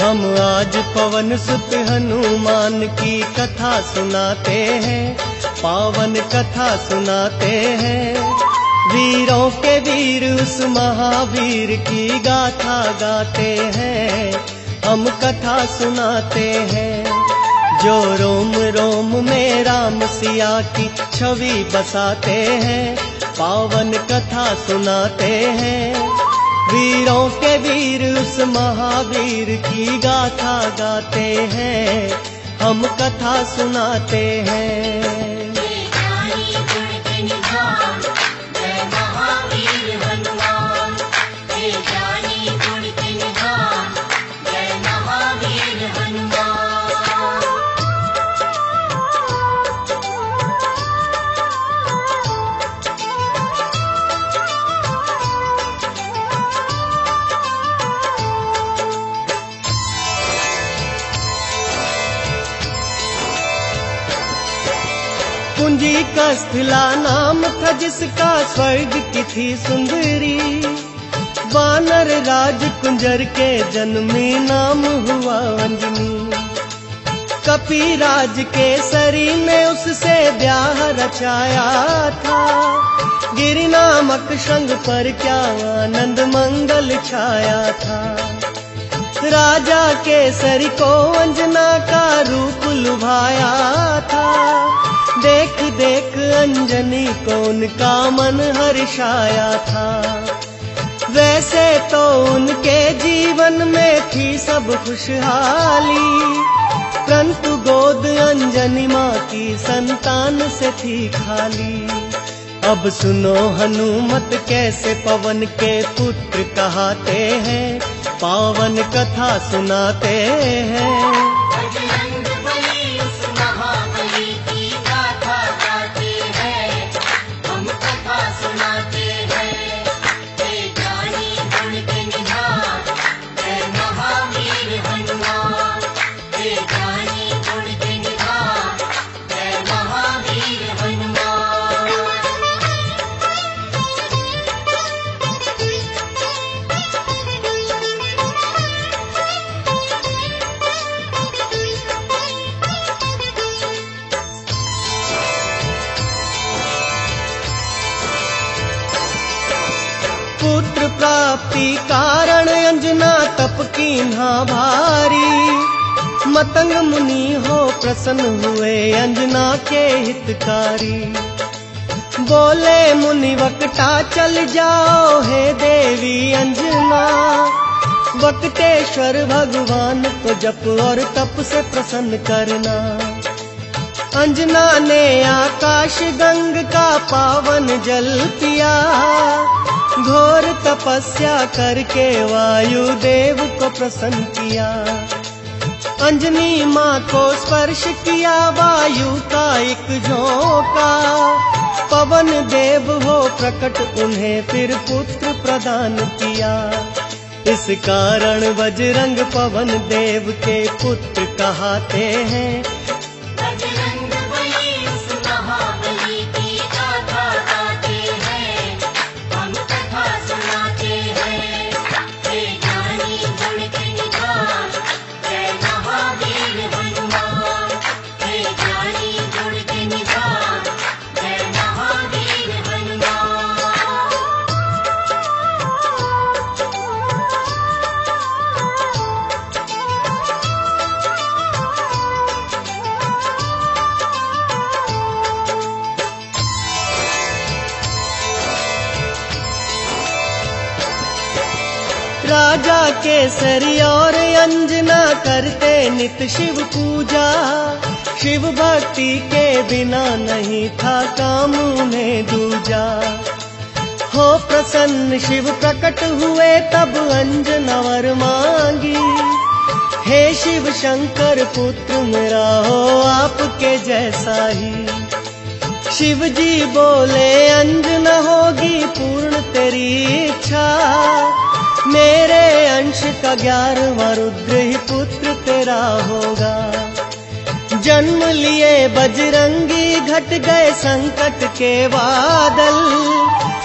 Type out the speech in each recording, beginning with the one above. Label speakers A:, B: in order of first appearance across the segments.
A: हम आज पवन सुत हनुमान की कथा सुनाते हैं, पावन कथा सुनाते हैं। वीरों के वीर उस महावीर की गाथा गाते हैं, हम कथा सुनाते हैं। जो रोम रोम में राम सिया की छवि बसाते हैं, पावन कथा सुनाते हैं। वीरों के वीर उस महावीर की गाथा गाते हैं, हम कथा सुनाते हैं। कुंजी कस्थला नाम था जिसका, स्वर्ग की थी सुंदरी। वानर राज कुंजर के जन्मी, नाम हुआ अंजनी। कपिराज के सरी ने उससे ब्याह रचाया था। गिरि नामक शृंग पर क्या आनंद मंगल छाया था। राजा केसरी को अंजना का रूप लुभाया था। देख देख अंजनी को उनका मन हर्षाया था। वैसे तो उनके जीवन में थी सब खुशहाली, परंतु गोद अंजनी माँ की संतान से थी खाली। अब सुनो हनुमत कैसे पवन के पुत्र कहाते हैं, पावन कथा सुनाते हैं। पुत्र प्राप्ति कारण अंजना तप कीन्हा भारी। मतंग मुनि हो प्रसन्न हुए अंजना के हितकारी। बोले मुनि वक्ता चल जाओ हे देवी अंजना। वक्तेश्वर भगवान को जप और तप से प्रसन्न करना। अंजना ने आकाश गंग का पावन जल पिया। घोर तपस्या करके वायु देव को प्रसन्न किया। अंजनी माँ को स्पर्श किया वायु का एक झोंका। पवन देव हो प्रकट उन्हें फिर पुत्र प्रदान किया। इस कारण बजरंग पवन देव के पुत्र कहाते हैं। राजा केसरी और अंजना करते नित शिव पूजा। शिव भक्ति के बिना नहीं था काम उन्हें दूजा। हो प्रसन्न शिव प्रकट हुए तब अंजना वर मांगी। हे शिव शंकर पुत्र मेरा हो आपके जैसा ही। शिव जी बोले अंजना होगी पूर्ण तेरी इच्छा। मेरे अंश का 11वां रुद्र ही पुत्र तेरा होगा। जन्म लिए बजरंगी घट गए संकट के बादल।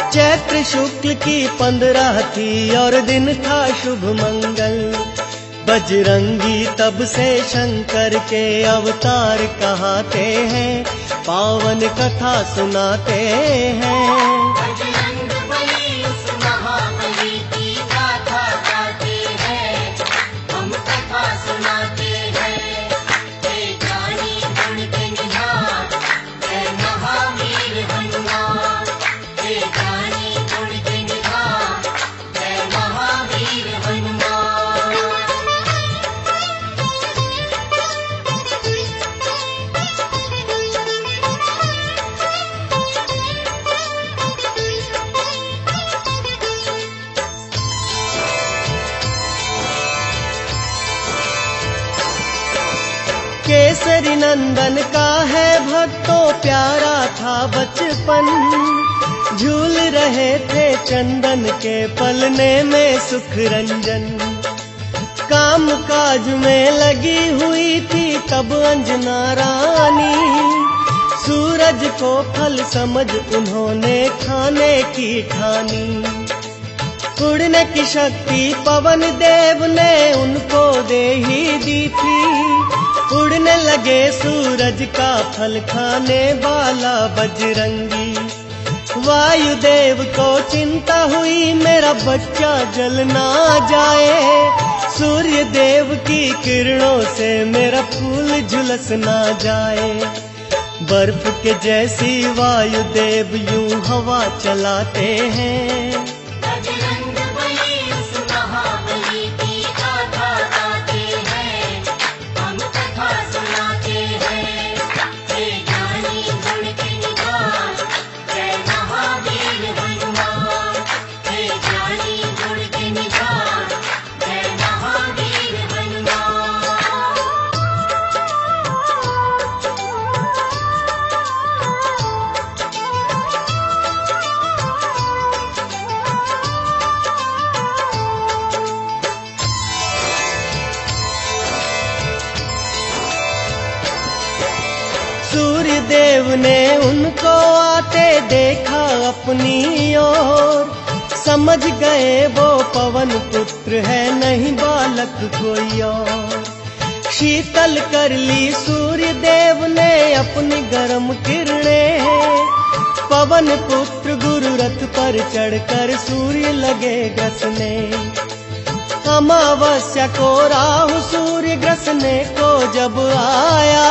A: चैत्र शुक्ल की 15 थी और दिन था शुभ मंगल। बजरंगी तब से शंकर के अवतार कहाते हैं, पावन कथा सुनाते हैं।
B: बजरंगबली उस महाबली की गाथा गाते हैं, हम कथा सुनाते हैं। हे ज्ञानी गुण के निधान, जय महावीर हनुमान। हे ज्ञानी गुण के निधान, जय महावीर हनुमान।
A: केसरी नंदन का है भक्तों प्यारा था बचपन, झूल रहे थे चंदन के पलने में सुख रंजन। काम काज में लगी हुई थी तब अंजना रानी, सूरज को फल समझ उन्होंने खाने की ठानी। उड़ने की शक्ति पवन देव ने उनको दे ही दी थी, उड़ने लगे सूरज का फल खाने वाला बजरंगी। वायुदेव को चिंता हुई मेरा बच्चा जल ना जाए, सूर्य देव की किरणों से मेरा फूल झुलस ना जाए। बर्फ के जैसी वायुदेव यूं हवा चलाते हैं,
B: बजरंगबली उस महाबली की गाथा गाते हैं, हम कथा सुनाते हैं। हे ज्ञानी गुण के निधान, जय महावीर हनुमान। हे ज्ञानी गुण के निधान, जय महावीर हनुमान।
A: सूर्य देव ने उनको आते देखा अपनी ओर, समझ गए वो पवन पुत्र है नहीं बालक कोई और। शीतल कर ली सूर्य देव ने अपनी गर्म किरणें, पवन पुत्र गुरु रथ पर चढ़कर सूर्य लगे ग्रसने। अमावस्या को राहु सूर्य ग्रसने को जब आया,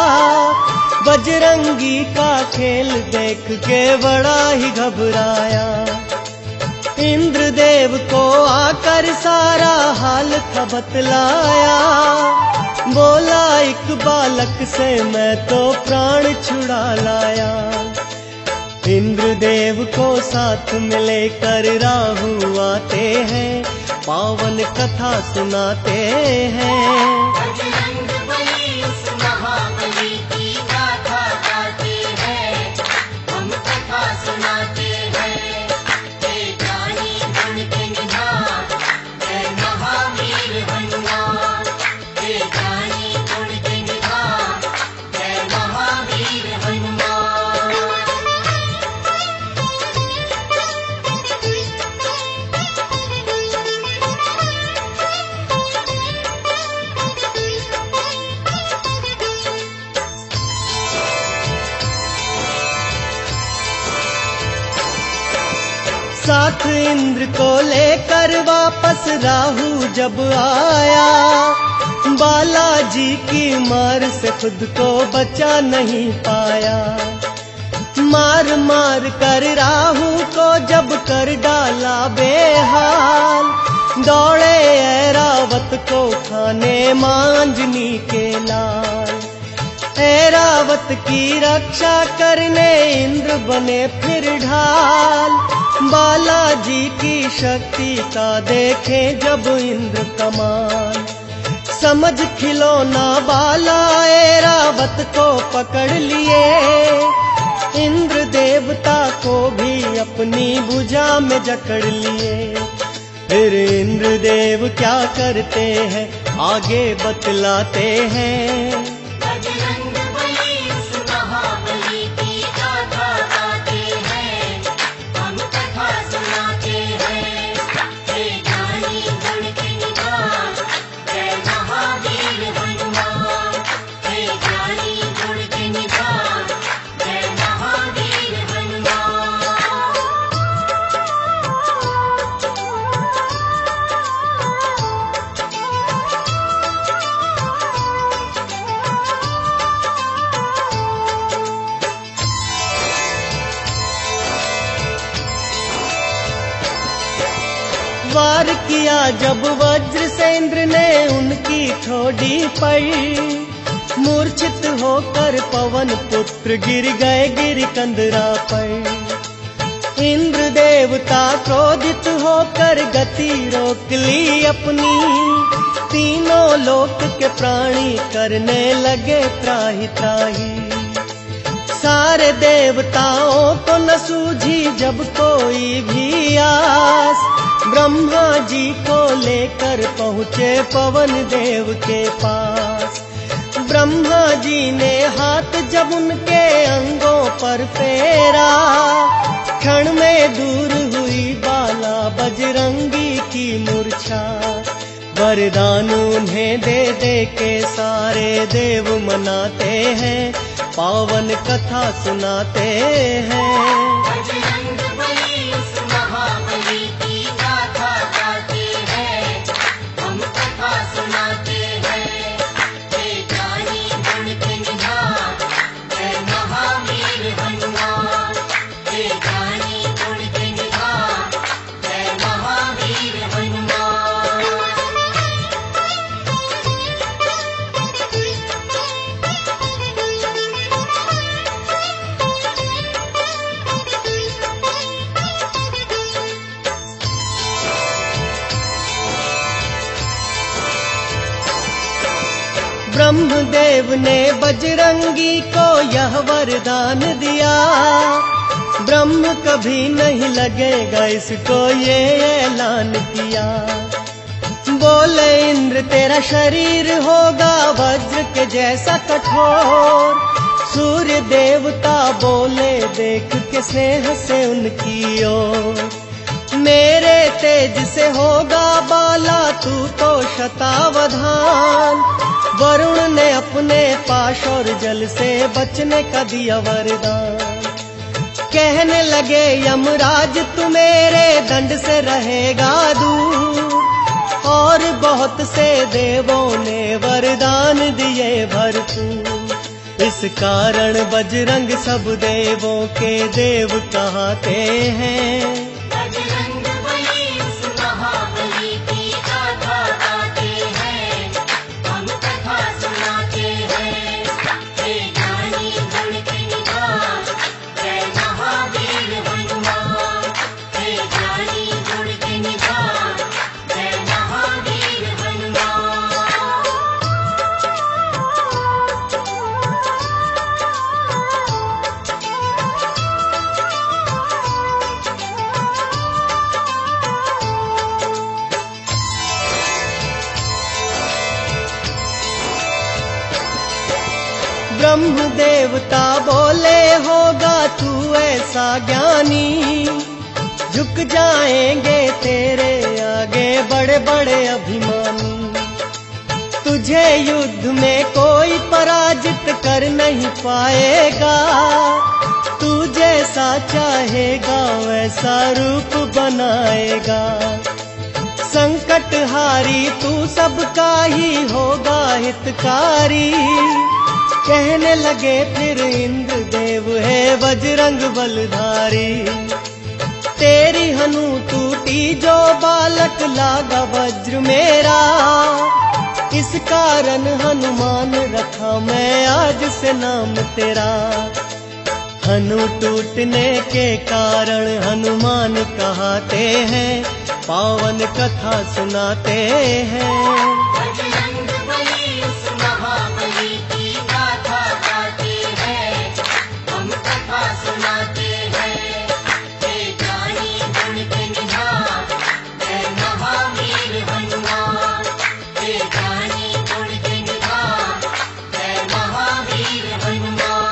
A: बजरंगी का खेल देख के बड़ा ही घबराया। इंद्रदेव को आकर सारा हाल था बतलाया, बोला एक बालक से मैं तो प्राण छुड़ा लाया। इंद्रदेव को साथ में लेकर राहु आते हैं, पावन कथा सुनाते हैं।
B: बजरंगबली उस महाबली की गाथा गाते हैं, हम कथा सुनाते हैं। हे ज्ञानी गुण के निधान, जय महावीर हनुमान। हे ज्ञानी गुण के निधान, जय महावीर हनुमान।
A: साथ इंद्र को लेकर वापस राहु जब आया, बालाजी की मार से खुद को बचा नहीं पाया। मार मार कर राहु को जब कर डाला बेहाल, दौड़े ऐरावत को खाने मांजनी के लाल। ऐरावत की रक्षा करने इंद्र बने फिर ढाल, बालाजी की शक्ति का देखे जब इंद्र कमाल। समझ खिलौना बाला ऐरावत को पकड़ लिए, इंद्र देवता को भी अपनी भुजा में जकड़ लिए। फिर इंद्र देव क्या करते हैं आगे बतलाते हैं।
B: बजरंगबली उस महाबली की गाथा गाते हैं, हम कथा सुनाते हैं। हे ज्ञानी गुण के निधान, जय
A: वार किया जब वज्र से इंद्र ने उनकी ठोड़ी पर, मूर्छित होकर पवन पुत्र गिर गए गिरिकंदरा पर। इंद्र देवता क्रोधित होकर गति रोक ली अपनी, तीनों लोक के प्राणी करने लगे त्राहि त्राहि। सारे देवताओं को न सूझी जब कोई भी आस, ब्रह्मा जी को लेकर पहुँचे पवन देव के पास। ब्रह्मा जी ने हाथ जब उनके अंगों पर फेरा, क्षण में दूर हुई बाला बजरंगी की मूर्छा। वरदान उन्हें दे दे के सारे देव मनाते हैं, पावन कथा सुनाते हैं।
B: बजरंग बली उस महाबली की गाथा गाते हैं, हम कथा सुनाते हैं। हे जानी गुण के निधान, जय महावीर हनुमान। हे जानी गुण के निधान, जय महावीर हनुमान।
A: ब्रह्मदेव ने बजरंगी को यह वरदान दिया, ब्रह्म कभी नहीं लगेगा इसको ये ऐलान किया। बोले इंद्र तेरा शरीर होगा वज्र के जैसा कठोर, सूर्य देवता बोले देख के स्नेह से उनकी ओर। मेरे तेज से होगा बाला तू तो शतावधान, वरुण ने अपने पाश और जल से बचने का दिया वरदान। कहने लगे यमराज तू मेरे दंड से रहेगा दूर, और बहुत से देवों ने वरदान दिए भरपूर। इस कारण बजरंग सब देवों के देव कहते हैं।
B: बजरंग बली उस महाबली की गाथा गाते हैं, हम कथा सुनाते हैं। हे जानी गुण के निधान, जय महावीर हनुमान। हे जानी गुण के निधान, जय महावीर हनुमान।
A: ब्रह्म देवता बोले होगा तू ऐसा ज्ञानी, झुक जाएंगे तेरे आगे बड़े बड़े अभिमानी। तुझे युद्ध में कोई पराजित कर नहीं पाएगा, तू जैसा चाहेगा वैसा रूप बनाएगा। संकट हारी तू सबका ही होगा हितकारी, कहने लगे फिर इंद्र देव है बजरंग बलधारी। तेरी हनु टूटी जो बालक लागा वज्र मेरा, इस कारण हनुमान रखा मैं आज से नाम तेरा। हनु टूटने के कारण हनुमान कहते हैं, पावन कथा सुनाते हैं।
B: बजरंग बली उस महाबली की गाथा गाते हैं, हम कथा सुनाते हैं। हे जानी गुण के निधान, जय महावीर हनुमान। हे जानी गुण के निधान, जय महावीर हनुमान।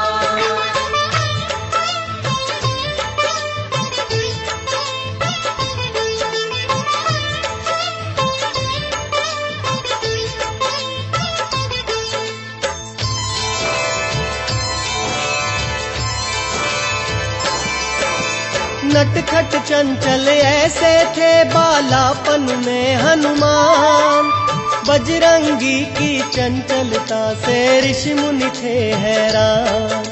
A: नटखट चंचल ऐसे थे बालापन में हनुमान, बजरंगी की चंचलता से ऋषि मुनि थे हैरान।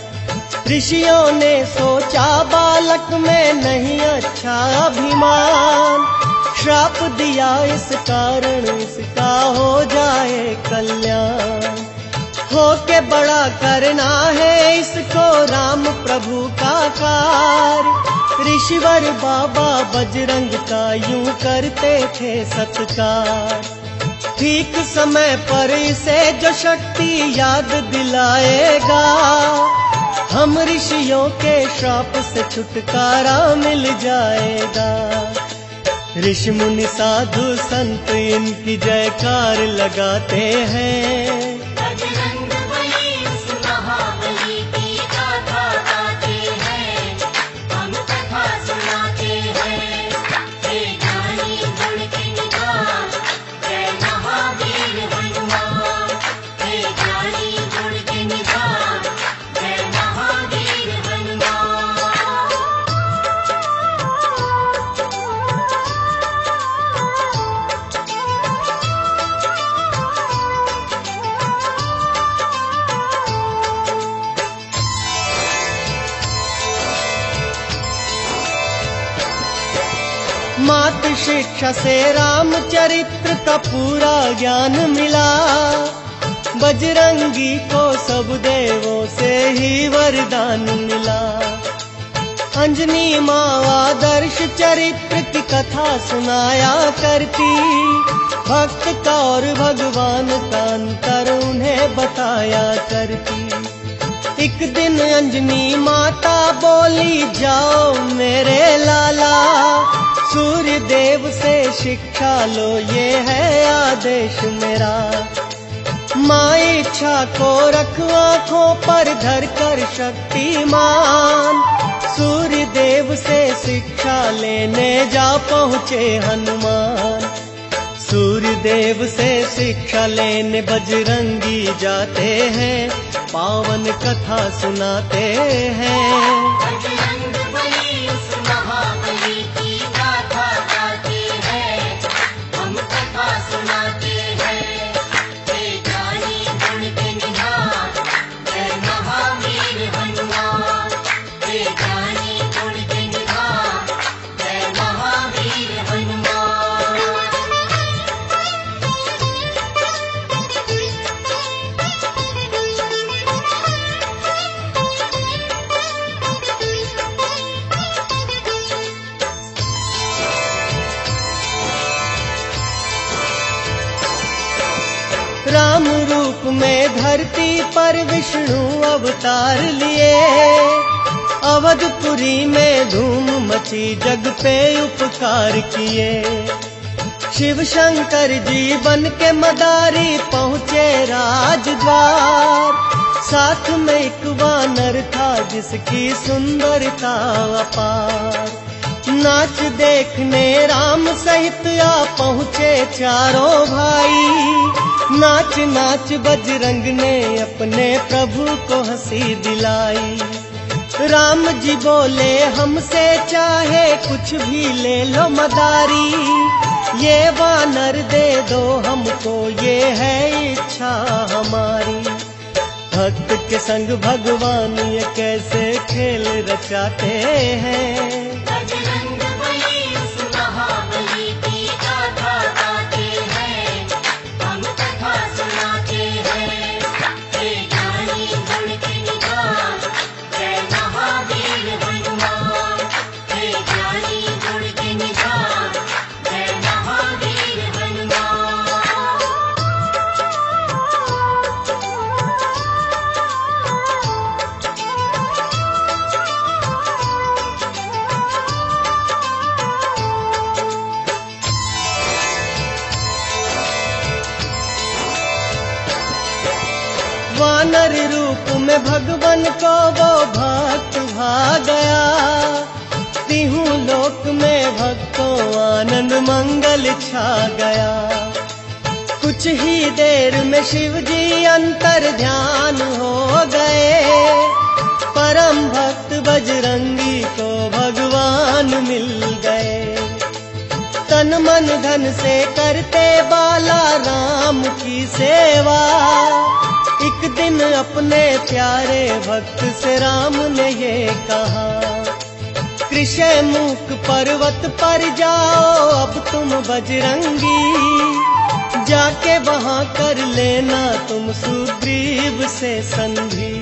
A: ऋषियों ने सोचा बालक में नहीं अच्छा अभिमान, श्राप दिया इस कारण इसका हो जाए कल्याण। हो के बड़ा करना है इसको राम प्रभु का कार्य। ऋषिवर बाबा बजरंग का यूं करते थे सत्कार। ठीक समय पर इसे जो शक्ति याद दिलाएगा, हम ऋषियों के श्राप से छुटकारा मिल जाएगा। ऋषि मुनि साधु संत इनकी जयकार लगाते हैं।
B: बजरंग बली उस महाबली की गाथा गाते हैं, हम कथा सुनाते हैं। हे ज्ञानी गुण के निधान, जय महावीर हनुमान। हे ज्ञानी गुण के निधान, जय महावीर हनुमान।
A: मात शिक्षा से रामचरित्र का पूरा ज्ञान मिला। बजरंगी को सब देवों से ही वरदान मिला। अंजनी माँ आदर्श चरित्र की कथा सुनाया करती। भक्त का और भगवान का अंतर उन्हें बताया करती। एक दिन अंजनी माता बोली, जाओ मेरे लाला, सूर्य देव से शिक्षा लो, ये है आदेश मेरा। माँ इच्छा को रख आँखों पर धर कर शक्तिमान, सूर्य देव से शिक्षा लेने जा पहुँचे हनुमान। सूर्य देव से शिक्षा लेने बजरंगी जाते हैं, पावन कथा सुनाते हैं।
B: बजरंग बली उस महाबली की गाथा गाते हैं, हम कथा सुनाते हैं। हे ज्ञानी गुण के निधान, जय महावीर हनुमान। हे ज्ञानी गुण के निधान, जय महावीर हनुमान।
A: राम रूप में धरती पर विष्णु अवतार लिए। अवधपुरी में धूम मची, जग पे उपकार किए। शिव शंकर जी बन के मदारी पहुँचे राजद्वार। साथ में एक वानर था जिसकी सुंदरता अपार। नाच देखने राम सहित आ पहुँचे चारों भाई। नाच नाच बजरंग ने अपने प्रभु को हंसी दिलाई। राम जी बोले, हमसे चाहे कुछ भी ले लो मदारी, ये वानर दे दो हमको, ये है इच्छा हमारी। भक्त के संग भगवान ये कैसे खेल रचाते हैं।
B: बजरंग बली उस महाबली की गाथा गाते हैं, हम कथा सुनाते हैं। हे ज्ञानी गुण के निधान, जय महावीर हनुमान। हे ज्ञानी गुण के निधान, जय महावीर हनुमान।
A: वानर रूप में भगवान को वो भक्त भा गया। तिहु लोक में भक्तों आनंद मंगल छा गया। कुछ ही देर में शिव जी अंतर ध्यान हो गए। परम भक्त बजरंगी को भगवान मिल गए। तन मन धन से करते बाला राम की सेवा। एक दिन अपने प्यारे भक्त से राम ने ये कहा, ऋषमुख पर्वत पर जाओ अब तुम बजरंगी, जाके वहां कर लेना तुम सुग्रीव से संधि।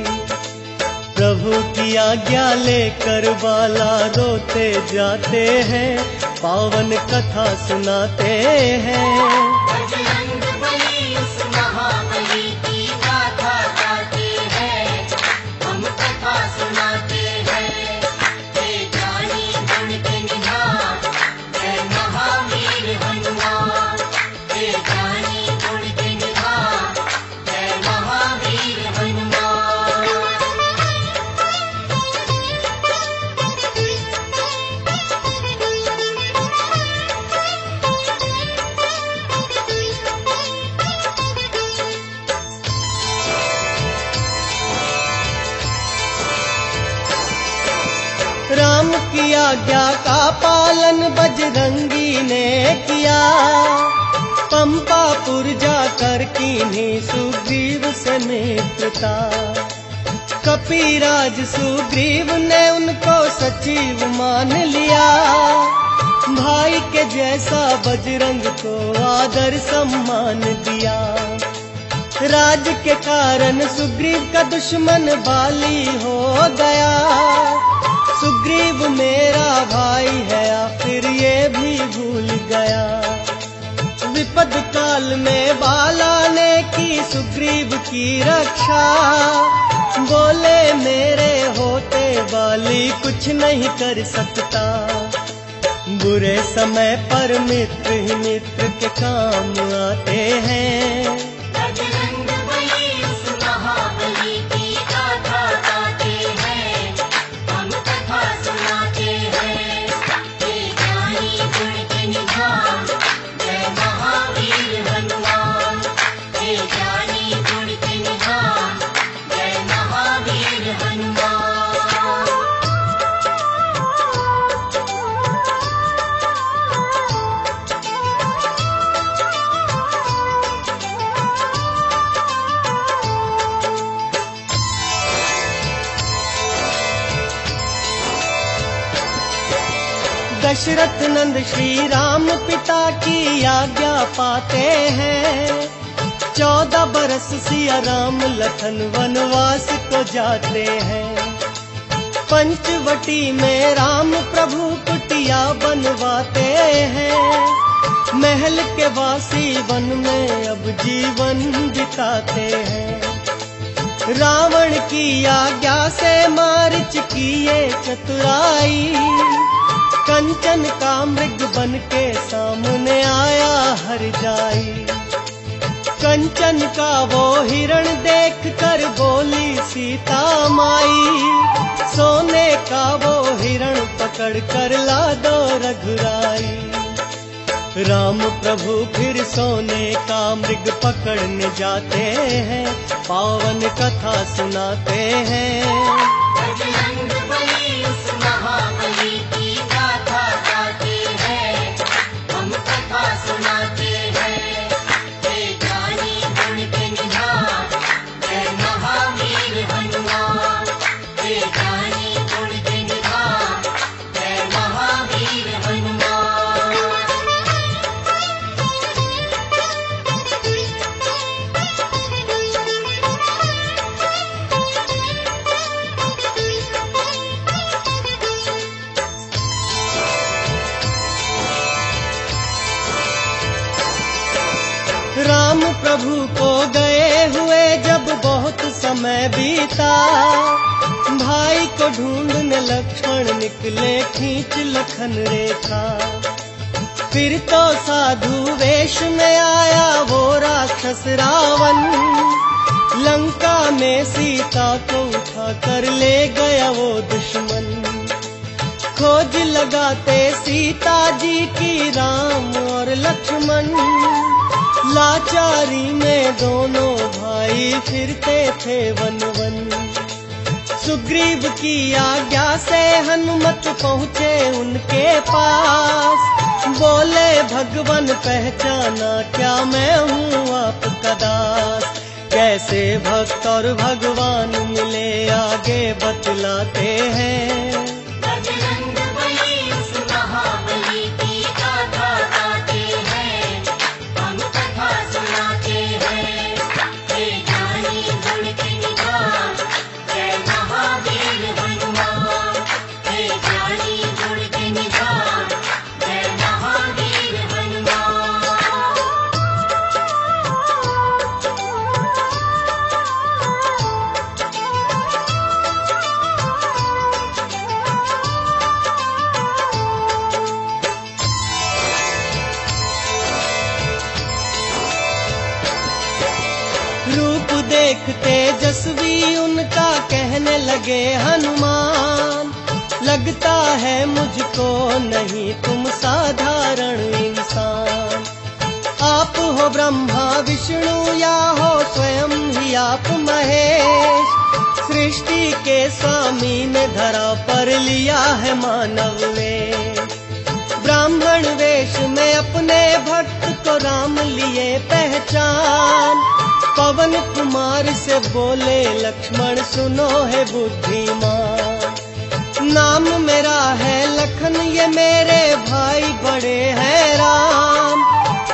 A: प्रभु की आज्ञा लेकर बाला रोते जाते हैं, पावन कथा सुनाते हैं।
B: बजरंग बली उस महाबली की गाथा गाते हैं, हम कथा सुनाते हैं। हे जानी गुण के निधान, जय महावीर हनुमान। हे जानी गुण के निधान, जय महावीर हनुमान।
A: राम की आज्ञा का पालन बजरंगी ने किया, पंपापुर जाकर कीन्ही सुग्रीव से मित्रता। कपिराज सुग्रीव ने उनको सचिव मान लिया, भाई के जैसा बजरंग को आदर सम्मान दिया। राज के कारण सुग्रीव का दुश्मन बाली हो गया, सुग्रीव मेरा भाई है आखिर ये भी भूल गया। विपद काल में बाला ने की सुग्रीव की रक्षा, बोले मेरे होते बाली कुछ नहीं कर सकता। बुरे समय पर मित्र ही मित्र के काम आते हैं।
B: बजरंग बली उस महाबली की गाथा गाते हैं, हम कथा सुनाते हैं। हे जानी गुण के निधान, जय महावीर हनुमान। हे जानी गुण के निधान, जय महावीर हनुमान।
A: दशरथ नंद श्री राम पिता की आज्ञा पाते हैं, 14 बरस सिया राम लखन वनवास को जाते हैं। पंचवटी में राम प्रभु कुटिया बनवाते हैं, महल के वासी वन में अब जीवन बिताते हैं। रावण की आज्ञा से मारिच किए चतुराई, कंचन का मृग बन के सामने आया हर जाई। कंचन का वो हिरण देख कर बोली सीता माई, सोने का वो हिरण पकड़ कर ला दो रघुराई। राम प्रभु फिर सोने का मृग पकड़ने जाते हैं, पावन कथा सुनाते हैं।
B: बजरंग बली उस महाबली की गाथा गाते हैं, हम कथा सुनाते हैं। हे जानी गुण के निधान, जय महावीर हनुमान। हे जानी गुण के निधान, जय महावीर हनुमान।
A: राम प्रभु को गए हुए जब बहुत समय बीता, भाई को ढूंढने लक्ष्मण निकले खींच लखन रेखा। फिर तो साधु वेश में आया वो राक्षस रावण, लंका में सीता को उठा कर ले गया वो दुश्मन। खोज लगाते सीता जी की राम और लक्ष्मण, लाचारी में दोनों भाई फिरते थे वन वन। सुग्रीव की आज्ञा से हनुमत पहुँचे उनके पास, बोले भगवान पहचाना क्या मैं हूँ आपका दास। कैसे भक्त और भगवान मिले आगे बतलाते हैं।
B: बजरंग बली
A: देख तेजस्वी उनका कहने लगे हनुमान, लगता है मुझको नहीं तुम साधारण इंसान। आप हो ब्रह्मा विष्णु या हो स्वयं ही आप महेश, सृष्टि के स्वामी ने धरा पर लिया है मानव वेश। ब्राह्मण वेश में अपने भक्त को राम लिए पहचान, पवन कुमार से बोले लक्ष्मण सुनो है बुद्धिमान। नाम मेरा है लखन ये मेरे भाई बड़े हैं राम,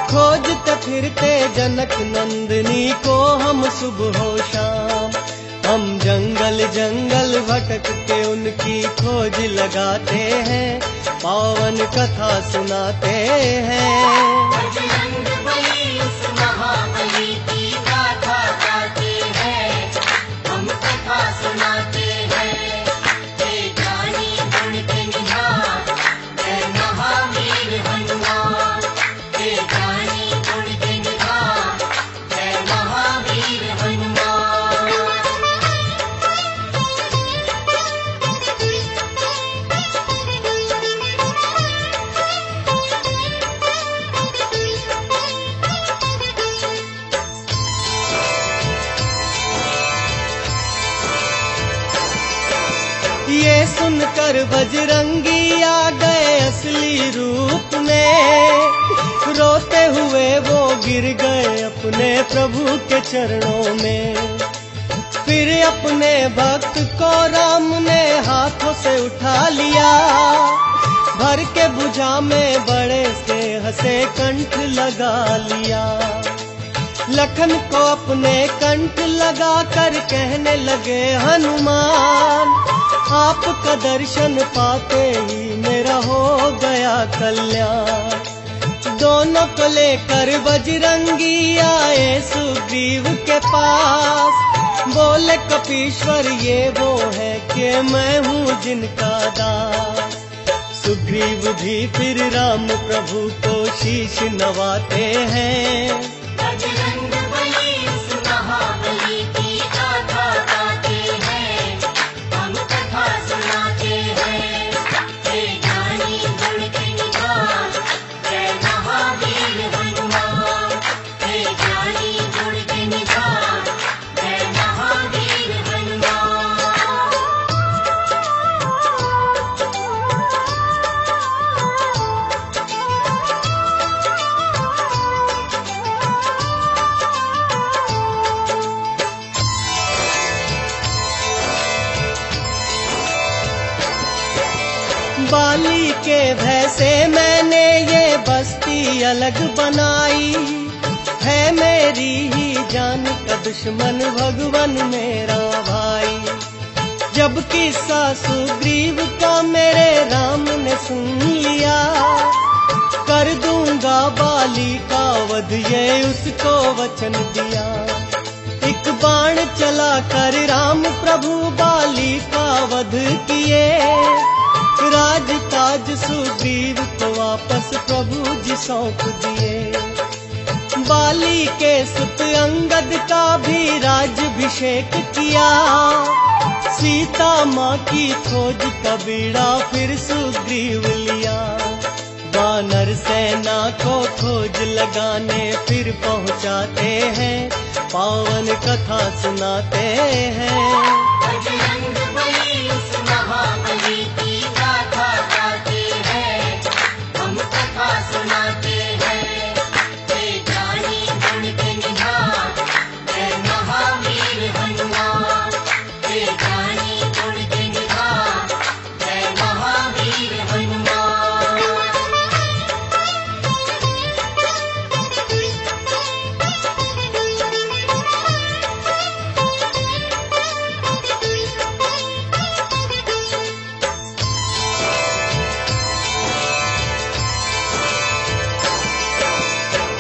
A: खोजते फिरते जनक नंदनी को हम सुबह शाम। हम जंगल जंगल भटक के उनकी खोज लगाते हैं, पावन कथा सुनाते हैं।
B: बजरंगबली उस महाबली की गाथा गाते हैं, हम कथा सुनाते हैं। हे ज्ञानी गुण के निधान, जय महावीर हनुमान। हे ज्ञानी गुण के निधान, जय महावीर हनुमान।
A: ये सुनकर बजरंगी आ गए असली रूप में, रोते हुए वो गिर गए अपने प्रभु के चरणों में। फिर अपने भक्त को राम ने हाथों से उठा लिया, भर के भुजा में बड़े से हंसे कंठ लगा लिया। लखन को अपने कंठ लगा कर कहने लगे हनुमान, आपका दर्शन पाते ही मेरा हो गया कल्याण। दोनों को लेकर बजरंगी आए सुग्रीव के पास, बोले कपीश्वर ये वो है कि मैं हूँ जिनका दास। सुग्रीव भी फिर राम प्रभु को शीश नवाते हैं।
B: बजरंगबली उस महाबली की गाथा गाते हैं, हम कथा सुनाते हैं। हे ज्ञानी गुण के निधान, जय महावीर हनुमान। हे ज्ञानी गुण के निधान, जय महावीर हनुमान।
A: बाली के भय से मैंने ये बस्ती अलग बनाई, है मेरी ही जान का दुश्मन भगवान मेरा भाई। जब किस्सा सुग्रीव का मेरे राम ने सुन लिया, कर दूंगा बाली का वध ये उसको वचन दिया। एक बाण चला कर राम प्रभु बाली का वध किए, राज ताज सुग्रीव को वापस प्रभु जी सौंप दिए। बाली के सुत अंगद का भी राज्याभिषेक किया, सीता माँ की खोज का बीड़ा फिर सुग्रीव लिया। वानर सेना को खोज लगाने फिर पहुँचाते हैं, पावन कथा सुनाते हैं।
B: बजरंगबली उस महाबली की गाथा गाते हैं, हम कथा सुनाते हैं। हे ज्ञानी गुण के निधान, जय महावीर हनुमान। हे ज्ञानी गुण के निधान, जय महावीर हनुमान।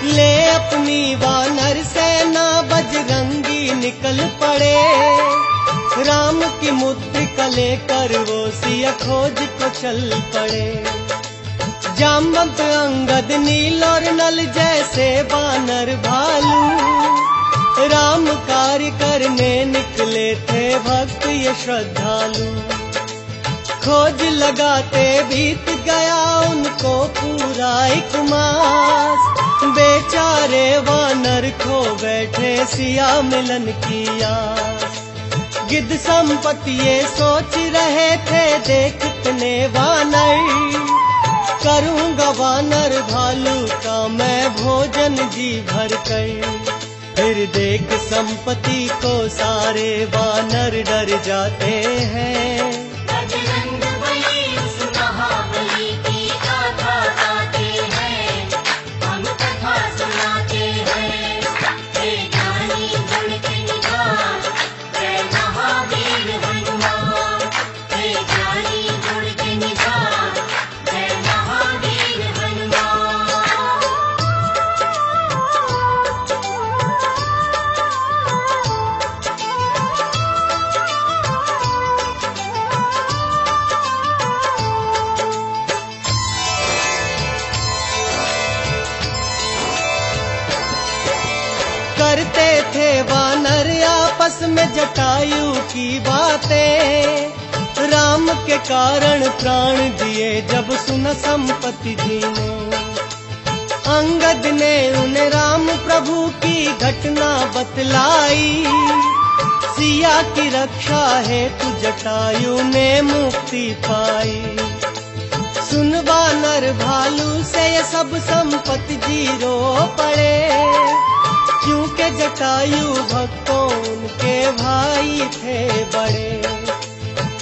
A: ले अपनी वानर सेना बजरंगी निकल पड़े, राम की मुद्रिका लेकर वो सिया खोज को चल पड़े। जामवंत अंगद नील और नल जैसे वानर भालू, राम कार्य करने निकले थे भक्त ये श्रद्धालु। खोज लगाते बीत गया उनको पूरा 1 मास। बेचारे वानर खो बैठे सिया मिलन की आस। गिद्ध संपत्ति ये सोच रहे थे देखने वानर। करूंगा वानर भालू का मैं भोजन जी भर कर। फिर देख संपत्ति को सारे वानर डर जाते हैं।
B: बजरंग बली उस महाबली की गाथा गाते हैं, हम कथा सुनाते हैं। हे ज्ञानी गुण के निधान, जय महावीर हनुमान। हे ज्ञानी गुण के निधान, जय महावीर हनुमान।
A: करते थे वानर आपस में जटायु की बातें। राम के कारण प्राण दिए जब सुना संपत्ति जी ने। अंगद ने उन्हें राम प्रभु की घटना बतलाई। सिया की रक्षा हेतु जटायु ने मुक्ति पाई। सुन वानर भालू से ये सब संपत्ति जी रो पड़े। क्योंकि जटायु भक्तों उनके भाई थे बड़े।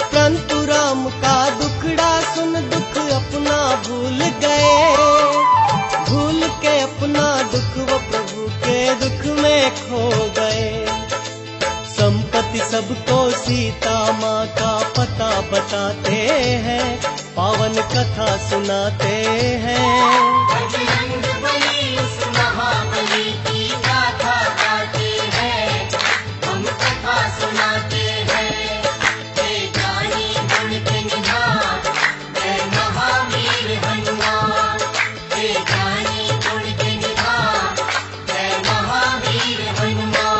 A: परंतु राम का दुखड़ा सुन दुख अपना भूल गए। भूल के अपना दुख वो प्रभु के दुख में खो गए। संपत्ति सबको सीता माँ का पता बताते हैं, पावन कथा सुनाते हैं।
B: बजरंग बली उस महाबली की गाथा गाते हैं, हम कथा सुनाते हैं। हे ज्ञानी गुण के निधान, जय महावीर हनुमान। हे ज्ञानी गुण के निधान, जय महावीर हनुमान।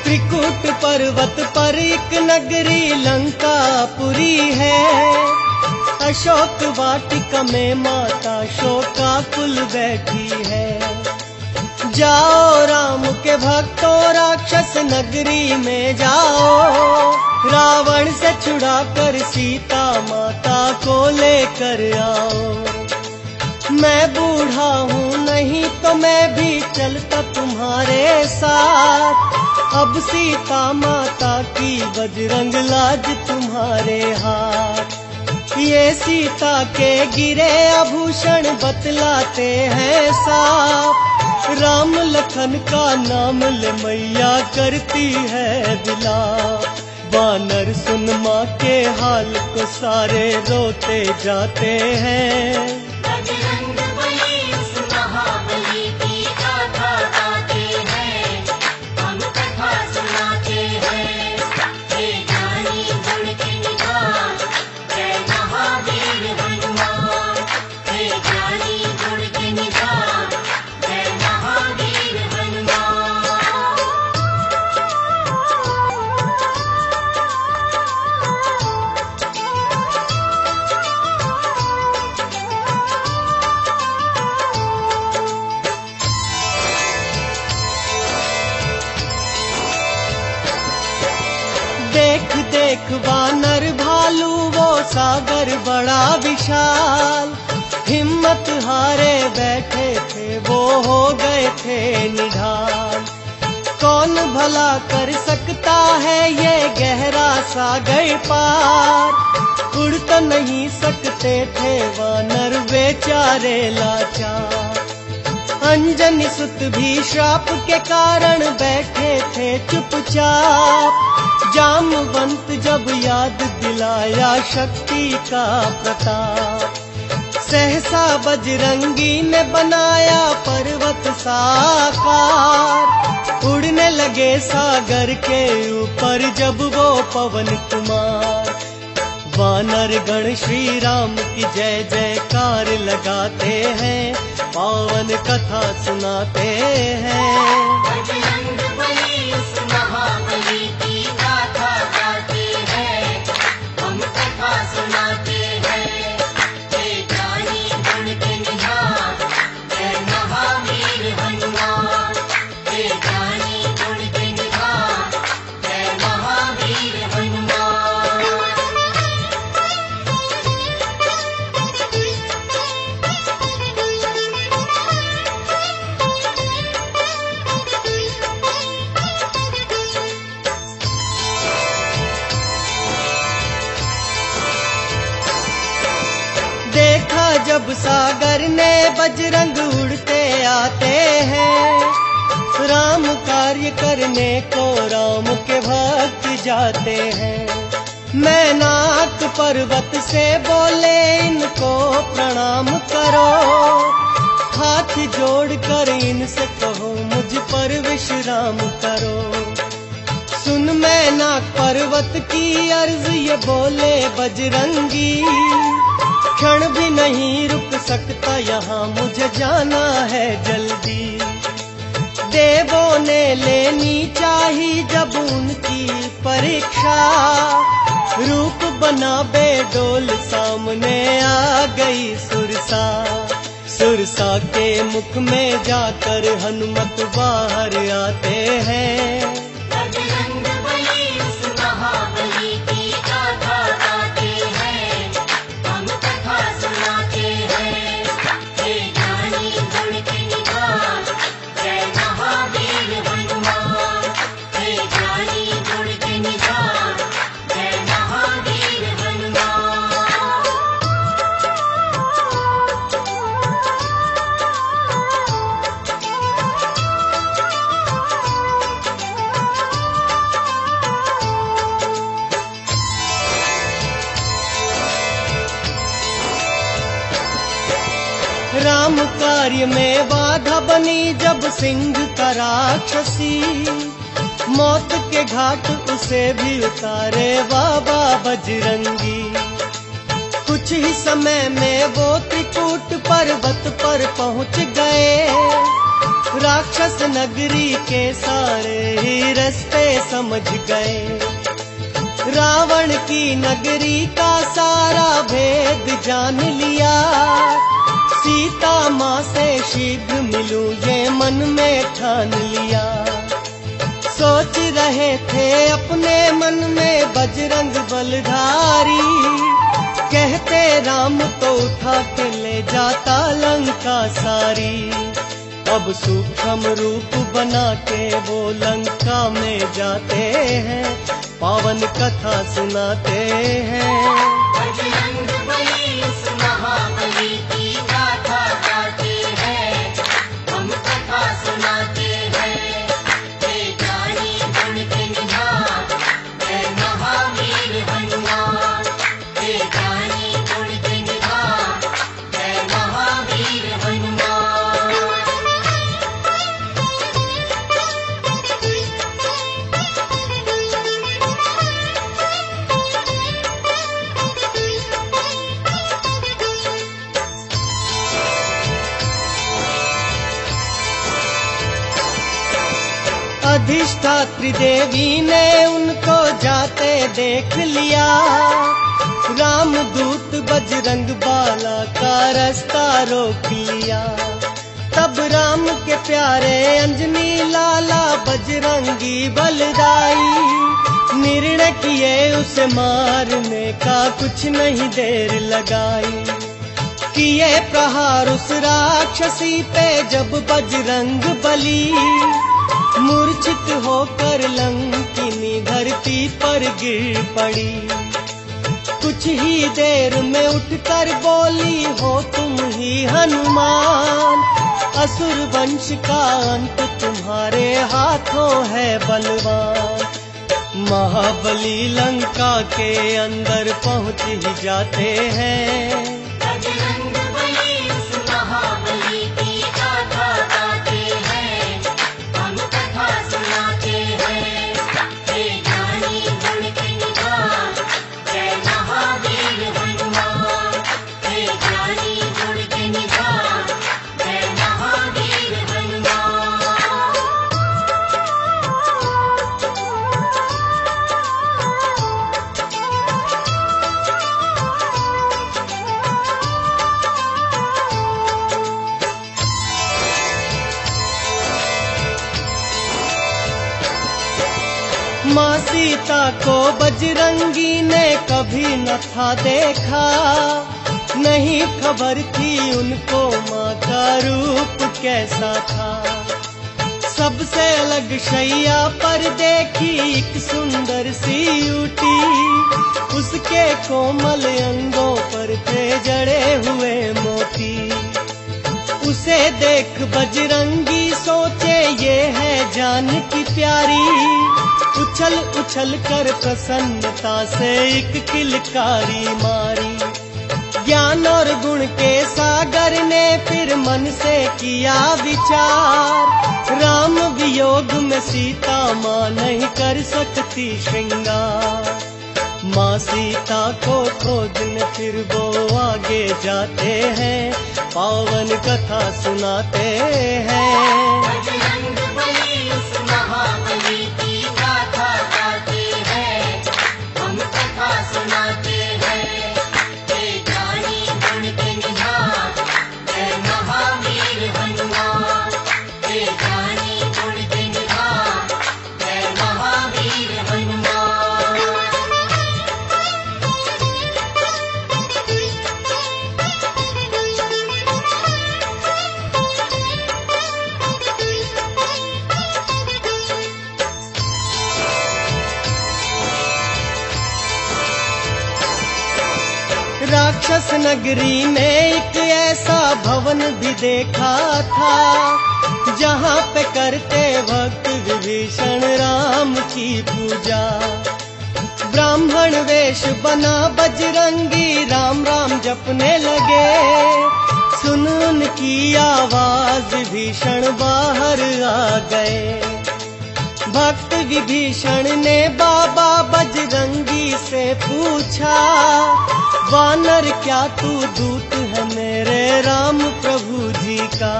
A: त्रिकुट पर्वत पर एक नगरी लंकापुरी है। अशोक वाटिका में माता शोकाकुल बैठी है। जाओ राम के भक्तों राक्षस नगरी में जाओ। रावण से छुड़ाकर सीता माता को लेकर आओ। मैं बूढ़ा हूँ नहीं तो मैं भी चलता तुम्हारे साथ। अब सीता माता की बजरंग लाज तुम्हारे हाथ। ये सीता के गिरे आभूषण बतलाते हैं साफ। राम लखन का नाम ले मैया करती है विलाप। वानर सुन माँ के हाल को सारे रोते जाते हैं।
B: बजरंग बली उस महाबली की गाथा गाते हैं, हम कथा सुनाते हैं। हे ज्ञानी गुण के निधान, जय महावीर हनुमान। हे ज्ञानी गुण के निधान, जय महावीर हनुमान।
A: देख देख वानर भालू वो सागर बड़ा विशाल। हिम्मत हारे बैठे थे वो हो गए थे निढाल। कौन भला कर सकता है ये गहरा सागर पार। उड़ तो नहीं सकते थे वानर बेचारे लाचार। अंजनी सुत भी श्राप के कारण बैठे थे चुपचाप। जामवंत जब याद दिलाया शक्ति का प्रताप। सहसा बजरंगी ने बनाया पर्वत साकार, उड़ने लगे सागर के ऊपर जब वो पवन कुमार। वानर गण श्री राम की जय जयकार लगाते हैं, पावन कथा सुनाते हैं।
B: बजरंग बली उस महाबली की गाथा गाते हैं, हम कथा सुनाते हैं। जय ज्ञानी गुण के निधान, जय महावीर हनुमान। जय ज्ञानी गुण के निधान, जय महावीर हनुमान।
A: देखा जब सागर ने बजरंग उड़ते आते हैं, राम कार्य करने को राम के भक्त जाते हैं। मैनाक पर्वत से बोले इनको प्रणाम करो, हाथ जोड़कर इनसे कहो मुझ पर विश्राम करो। सुन मैनाक पर्वत की अर्ज ये बोले बजरंगी, क्षण भी नहीं रुक सकता यहाँ मुझे जाना है जल्दी। देवों ने लेनी चाही जब उनकी परीक्षा, रूप बना बेडोल सामने आ गई सुरसा। सुरसा के मुख में जाकर हनुमत बाहर आते हैं।
B: बजरंग बली उस महाबली की गाथा गाते हैं, हम कथा सुनाते हैं। जय ज्ञानी गुण के निधान, जय महावीर हनुमान। जय ज्ञानी गुण के निधान, जय महावीर हनुमान।
A: राम कार्य में बाधा बनी जब सिंह का राक्षसी, मौत के घाट उसे भी उतारे बाबा बजरंगी। कुछ ही समय में वो त्रिकूट पर्वत पर पहुंच गए, राक्षस नगरी के सारे ही रास्ते समझ गए। रावण की नगरी का सारा भेद जान लिया, सीता माँ से शीघ्र मिलूं ये मन में ठान लिया। सोच रहे थे अपने मन में बजरंग बलधारी, कहते राम तो उठा के ले जाता लंका सारी। अब सूक्ष्म रूप बना के वो लंका में जाते हैं, पावन कथा सुनाते हैं।
B: बजरंग बली उस महाबली की गाथा गाते हैं, हम कथा सुनाते हैं। जय ज्ञानी गुण के निधान, जय महावीर हनुमान। जय ज्ञानी गुण के निधान, जय महावीर हनुमान।
A: अधिष्ठात्री देवी ने उनको जाते देख लिया, रामदूत बजरंग बाला का रास्ता रोक लिया। तब राम के प्यारे अंजनी लाला बजरंगी बलदाई, निर्णय किए उसे मारने का कुछ नहीं देर लगाई। किए प्रहार उस राक्षसी पे जब बजरंग बली, मूर्छित होकर लंकिनी धरती पर गिर पड़ी। कुछ ही देर में उठकर बोली हो तुम ही हनुमान, असुर वंश का अंत तुम्हारे हाथों है बलवान। महाबली लंका के अंदर पहुंच ही जाते हैं।
B: बजरंग
A: माँ सीता को बजरंगी ने कभी न था देखा, नहीं खबर थी उनको माँ का रूप कैसा था। सबसे अलग शैया पर देखी एक सुंदर सी यूटी, उसके कोमल अंगों पर थे जड़े हुए मोती। उसे देख बजरंगी सोचे ये है जान की प्यारी, उछल उछल कर प्रसन्नता से एक किलकारी मारी। ज्ञान और गुण के सागर ने फिर मन से किया विचार, राम वियोग में सीता माँ नहीं कर सकती श्रृंगार। माँ सीता को खोजने फिर वो आगे जाते हैं, पावन कथा सुनाते हैं।
B: बजरंग बली उस महाबली की गाथा गाते हैं, हम कथा सुनाते हैं। हे ज्ञानी गुण के निधान, जय महावीर हनुमान। हे ज्ञानी गुण के निधान, जय महावीर हनुमान।
A: राक्षस नगरी में एक ऐसा भवन भी देखा था, जहाँ पे करते भक्त विभीषण राम की पूजा। ब्राह्मण वेश बना बजरंगी राम राम जपने लगे, सुन उनकी आवाज विभीषण बाहर आ गए। भक्त विभीषण ने बाबा बजरंगी से पूछा, वानर क्या तू दूत है मेरे राम प्रभु जी का?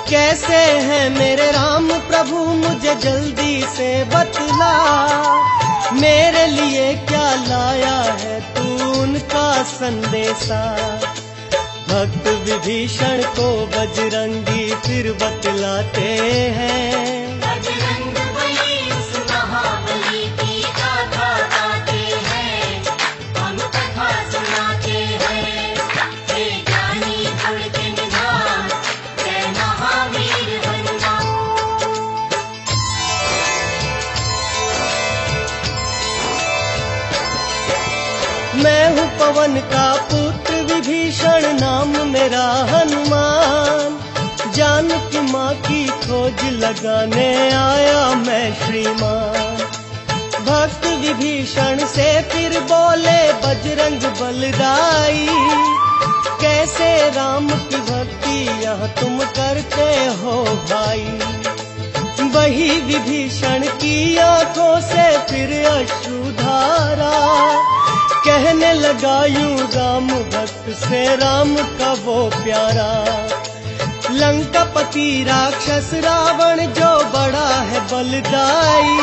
A: कैसे है मेरे राम प्रभु मुझे जल्दी से बतला, मेरे लिए क्या लाया है तू उनका संदेशा? भक्त विभीषण को बजरंगी फिर बतलाते हैं।
B: बजरंग बली उस महाबली की गाथा गाते हैं, हम कथा सुनाते हैं। हे ज्ञानी गुण के निधान, जय महावीर हनुमान।
A: मैं हूँ पवन का पुत्र विभीषण नाम मेरा हनुमान, जानकी माँ की खोज लगाने आया मैं श्रीमान। भक्त विभीषण से फिर बोले बजरंग बलदाई, कैसे राम की भक्ति यह तुम करते हो भाई? वही विभीषण की आंखों से फिर अश्रुधारा, कहने लगा यूं राम भक्त से राम का वो प्यारा। लंकापति राक्षस रावण जो बड़ा है बलदाई,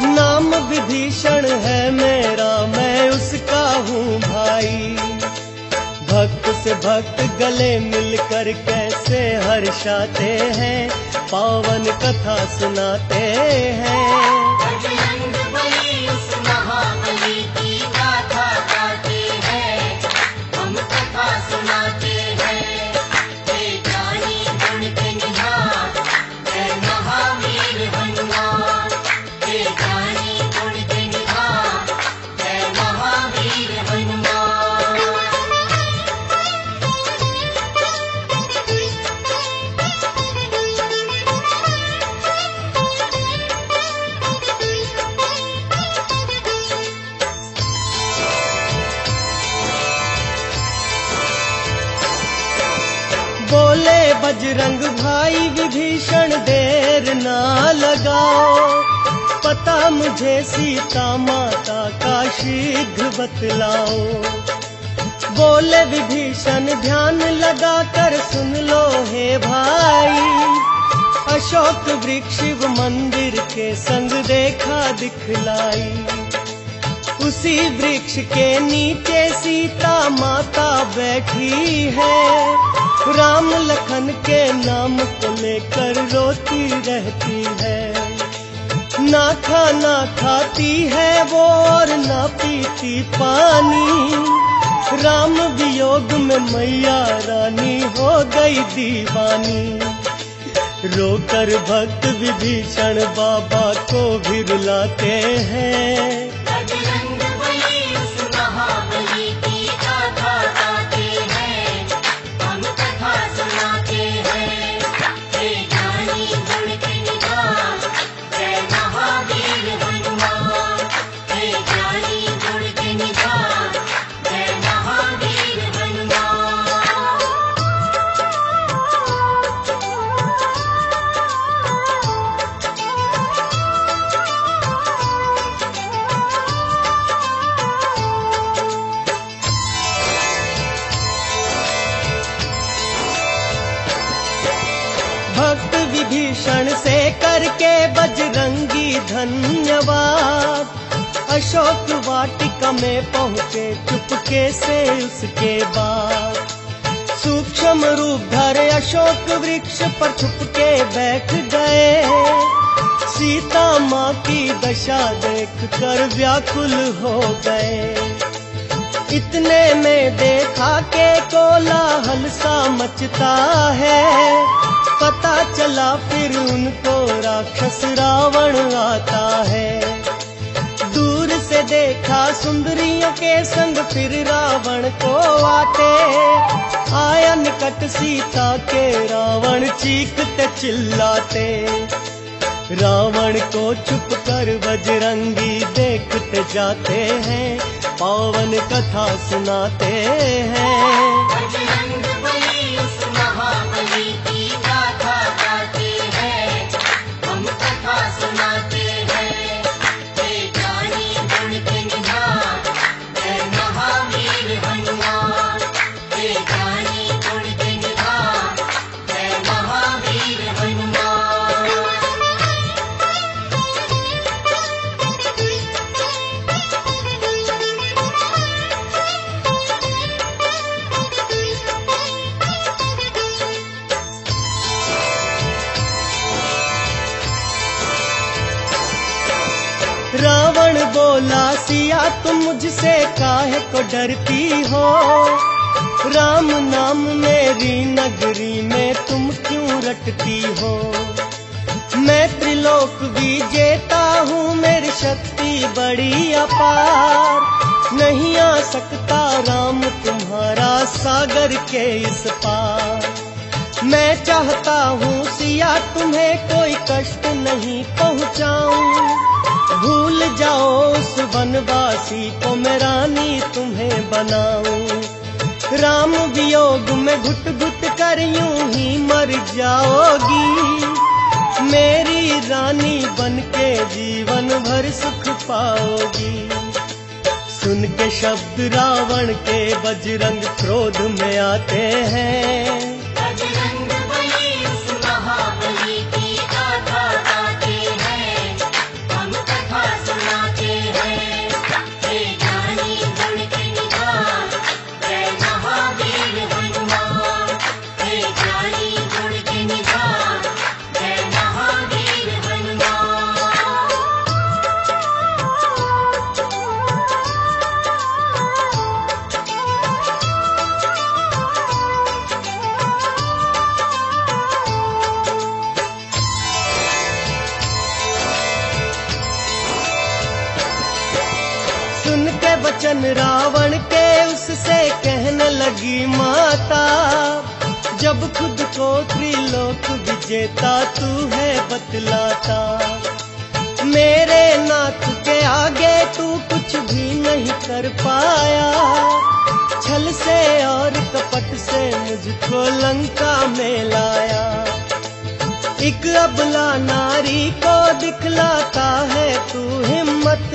A: नाम विभीषण है मेरा मैं उसका हूँ भाई। भक्त से भक्त गले मिलकर कैसे हर्षाते हैं, पावन कथा सुनाते हैं।
B: बजरंग बली उस महाबली की गाथा गाते हैं, हम कथा सुनाते हैं। हे ज्ञानी गुण के निधान, जय महावीर हनुमान। हे ज्ञानी गुण के निधान, जय महावीर हनुमान।
A: बोले बजरंग भाई विभीषण देर ना लगाओ, पता मुझे सीता माता का शीघ्र बतलाओ। बोले विभीषण ध्यान लगा कर सुन लो हे भाई, अशोक वृक्ष मंदिर के संग देखा दिखलाई। उसी वृक्ष के नीचे सीता माता बैठी है, राम लखन के नाम को लेकर रोती रहती है। ना खाना खाती है वो और ना पीती पानी। राम वियोग में मैया रानी हो गई दीवानी। रोकर भक्त विभीषण बाबा को भी रुलाते हैं।
B: बजरंग बली उस महाबली की गाथा गाते हैं, हम कथा सुनाते हैं। हे ज्ञानी गुण के निधान, जय महावीर हनुमान। हे ज्ञानी गुण के निधान, जय महावीर हनुमान।
A: भक्त विभीषण से करके बजरंगी धन्यवाद। अशोक वाटिका में पहुँचे चुपके से उसके बाद। सूक्ष्म रूप धरे अशोक वृक्ष पर छुपके बैठ गए। सीता माँ की दशा देख कर व्याकुल हो गए। इतने में देखा के कोलाहल सा मचता है। पता चला फिर उनको राक्षस रावण आता है। दूर से देखा सुंदरियों के संग फिर रावण को आते। आया निकट सीता के रावण चीखते चिल्लाते। रावण को छुप कर बजरंगी देखते जाते हैं। पावन कथा सुनाते हैं।
B: बजरंग बली उस महाबली की गाथा गाते हैं, हम कथा सुनाते हैं। हे ज्ञानी गुण के निधान, जय महावीर हनुमान। हे ज्ञानी गुण के निधान, जय महावीर हनुमान।
A: रावण बोला सिया तुम मुझसे काहे को डरती हो। राम नाम मेरी नगरी में तुम क्यों रटती हो। मैं त्रिलोक विजेता हूँ मेरी शक्ति बड़ी अपार। नहीं आ सकता राम तुम्हारा सागर के इस पार। मैं चाहता हूँ सिया तुम्हें कोई कष्ट नहीं पहुँचाऊं। भूल जाओ उस वनवासी को मैं रानी तुम्हें बनाऊं। राम वियोग में घुट घुट कर यूं ही मर जाओगी। मेरी रानी बनके जीवन भर सुख पाओगी। सुन के शब्द रावण के बजरंग क्रोध में आते हैं।
B: बजरंग बली उस महाबली की गाथा गाते हैं, हम कथा सुनाते हैं। हे ज्ञानी गुण के निधान, जय महावीर हनुमान। हे ज्ञानी गुण के निधान, जय महावीर हनुमान।
A: सुन के वचन रावण के उससे कहने लगी माता। जब खुद को त्रिलोक विजेता तू है बतलाता। मेरे नाथ के आगे तू कुछ भी नहीं कर पाया। छल से और कपट से मुझको लंका में लाया। एक अबला नारी को दिखलाता है तू हिम्मत।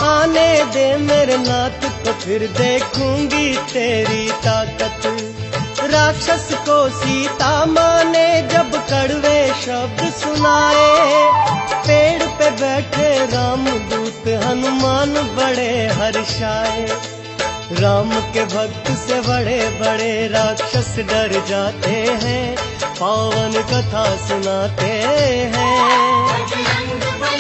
A: आने दे मेरे नाथ को फिर देखूंगी तेरी ताकत। राक्षस को सीता माँ ने जब कड़वे शब्द सुनाए। पेड़ पे बैठे रामदूत हनुमान बड़े हर्षाए। राम के भक्त से बड़े बड़े राक्षस डर जाते हैं। पावन कथा सुनाते हैं।
B: बजरंग बली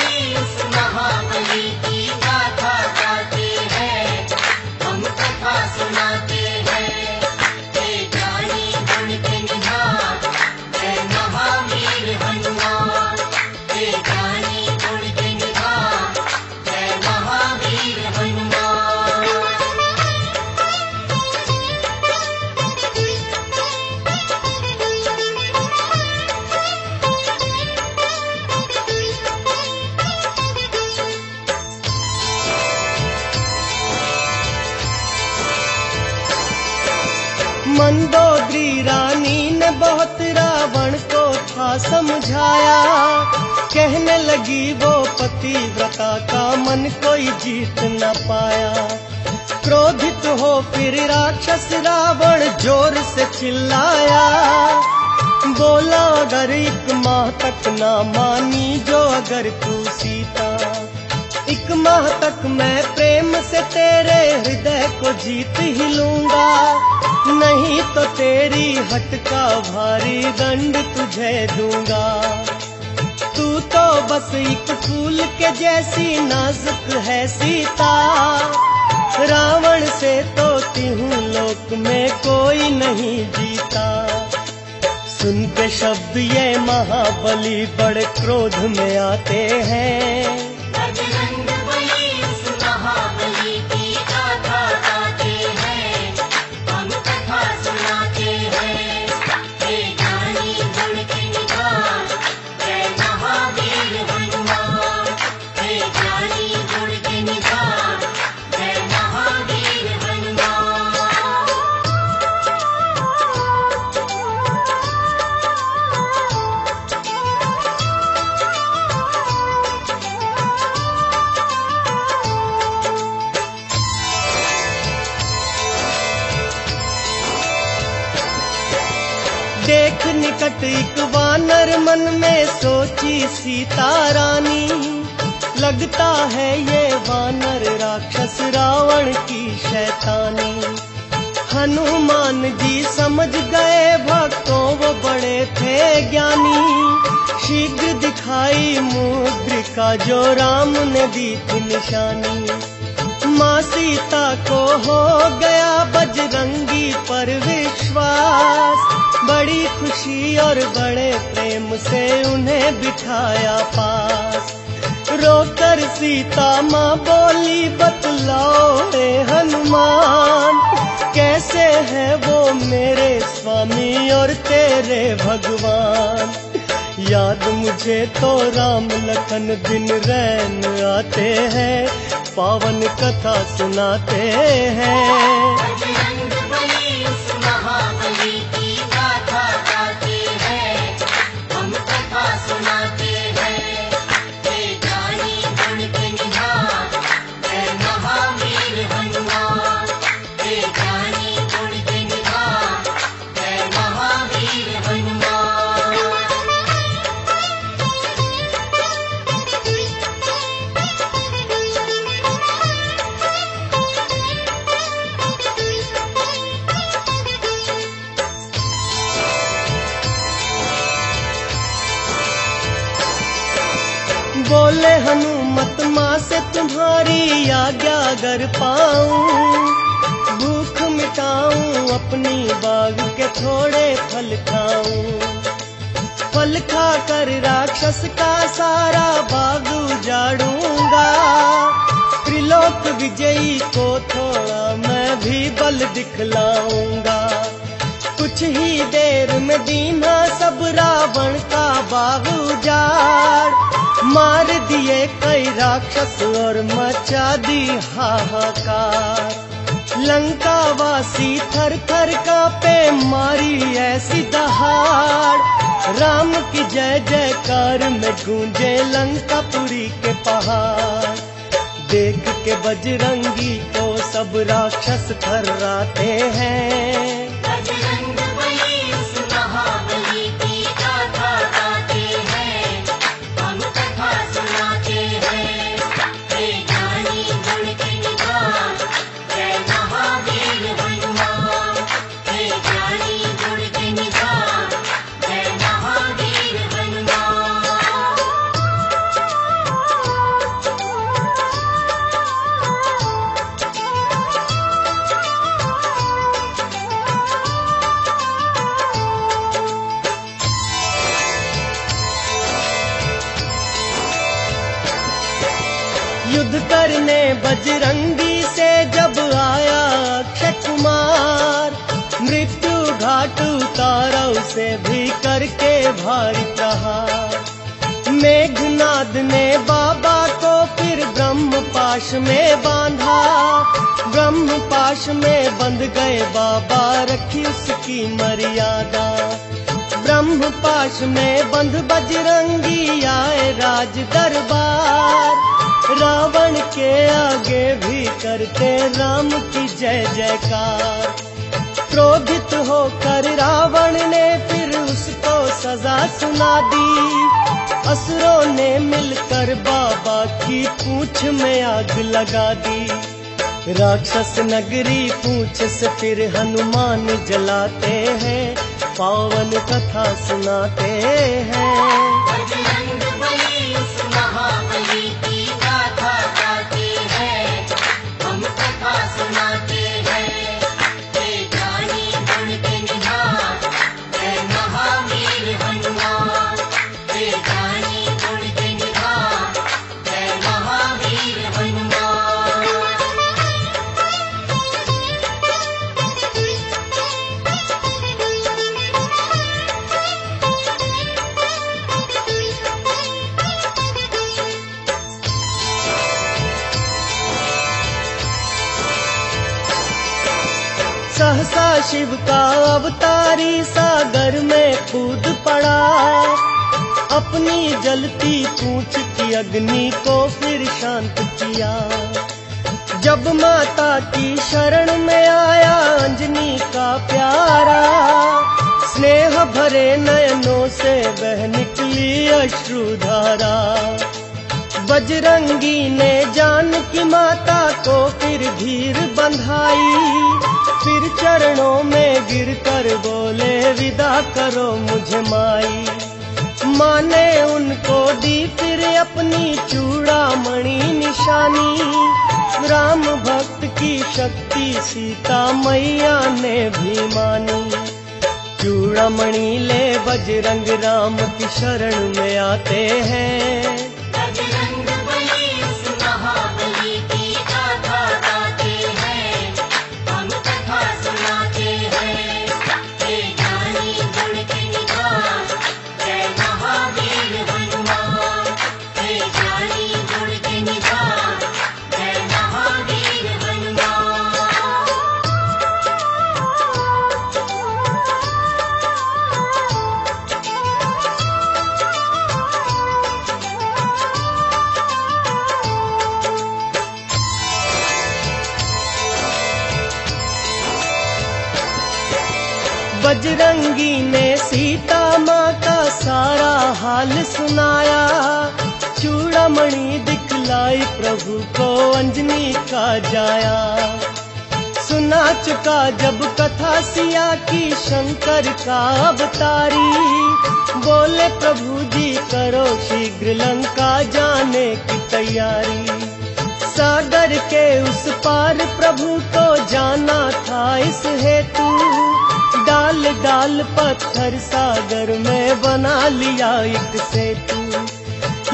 A: मंदोदरी रानी ने बहुत रावण को था समझाया, कहने लगी वो पतिव्रता का मन कोई जीत न पाया। क्रोधित हो फिर राक्षस रावण जोर से चिल्लाया, बोला अगर 1 माह तक ना मानी जो अगर तू सीता, 1 माह तक मैं प्रेम से तेरे हृदय को जीत ही लूंगा, नहीं तो तेरी हट का भारी दंड तुझे दूंगा। तू तो बस 1 फूल के जैसी नाजुक है सीता, रावण से तो तीनों लोक में कोई नहीं जीता। सुन के शब्द ये महाबली बड़े क्रोध में आते हैं,
B: बजरंग बली उस महाबली की गाथा गाते हैं, हम कथा सुनाते हैं। हे ज्ञानी गुण के निधान, जय महावीर हनुमान। हे ज्ञानी गुण के निधान, जय महावीर हनुमान।
A: देख निकट 1 वानर मन में सोची सीता रानी, लगता है ये वानर राक्षस रावण की शैतानी। हनुमान जी समझ गए भक्तों वो बड़े थे ज्ञानी, शीघ्र दिखाई मुद्रिका जो राम ने दी थी निशानी। माँ सीता को हो गया बजरंगी पर विश्वास, बड़ी खुशी और बड़े प्रेम से उन्हें बिठाया पास। रोकर सीता माँ बोली बतलाओ हे हनुमान, कैसे है वो मेरे स्वामी और तेरे भगवान। याद मुझे तो राम लखन दिन रैन आते हैं, पावन कथा सुनाते हैं।
B: बजरंग बली उस महाबली की गाथा गाते हैं, हम कथा सुनाते हैं। हे ज्ञानी गुण के निधान, जय महावीर हनुमान। हे ज्ञानी गुण के निधान, जय महावीर हनुमान।
A: बोले हनुमत माँ से तुम्हारी आज्ञा अगर पाऊं, भूख मिटाऊं अपनी बाग के थोड़े फल खाऊं। फल खाकर राक्षस का सारा बाग उजाड़ूंगा, त्रिलोक विजयी को थोड़ा मैं भी बल दिखलाऊंगा। कुछ ही देर में दीना सब रावण का बाग उजाड़, मार दिए कई राक्षस और मचा दी हाहाकार। लंका वासी थर थर कांपे मारी ऐसी दहाड़, राम की जय जयकार में गूंजे लंकापुरी के पहाड़। देख के बजरंगी को सब राक्षस थर्राते हैं,
B: बजरंग बली उस महाबली की गाथा गाते हैं, हम कथा सुनाते हैं। हे ज्ञानी गुण के निधान, जय महावीर हनुमान। हे ज्ञानी गुण के निधान, जय महावीर हनुमान।
A: युद्ध करने बजरंगी से जब आया अक्षय कुमार, मृत्यु घाट उतारा उसे भी करके भारी प्रहार। मेघनाद ने बाबा को फिर ब्रह्म पाश में बांधा, ब्रह्म पाश में बंध गए बाबा, रखी उसकी मर्यादा। ब्रह्म पाश में बंध बजरंगी आए राज दरबार। रावण के आगे भी करते राम की जय जयकार। क्रोधित होकर रावण ने फिर उसको सजा सुना दी। असुरों ने मिलकर बाबा की पूंछ में आग लगा दी। राक्षस नगरी पूंछ से फिर हनुमान जलाते हैं, पावन कथा सुनाते हैं।
B: बजरंग बली उस महाबली की गाथा गाते हैं, हम कथा सुनाते हैं। हे ज्ञानी गुण के निधान, जय महावीर हनुमान। हे ज्ञानी गुण के निधान, जय महावीर हनुमान।
A: सहसा शिव का अवतारी सागर में कूद पड़ा। अपनी जलती पूंछ की अग्नि को फिर शांत किया। जब माता की शरण में आया अंजनी का प्यारा, स्नेह भरे नयनों से बह निकली अश्रुधारा। बजरंगी ने जानकी माता को फिर धीर बंधाई। फिर चरणों में गिरकर बोले, विदा करो मुझे माई। माँ ने उनको दी फिर अपनी चूड़ामणि निशानी। राम भक्त की शक्ति सीता मैया ने भी मानी। चूड़ामणि ले बजरंग राम की शरण में आते हैं।
B: बजरंग बली उस महाबली की गाथा गाते हैं, हम कथा सुनाते हैं। हे ज्ञानी गुण के निधान, जय महावीर हनुमान। हे ज्ञानी गुण के निधान, जय महावीर हनुमान।
A: बजरंगी ने सीता माँ का सारा हाल सुनाया। चूड़ामणि दिखलाई प्रभु को अंजनी का जाया। सुना चुका जब कथा सिया की शंकर का अवतारी। बोले प्रभु जी करो शीघ्र लंका जाने की तैयारी। सागर के उस पार प्रभु को जाना था इस हेतु। डाल डाल पत्थर सागर में बना लिया एक सेतु।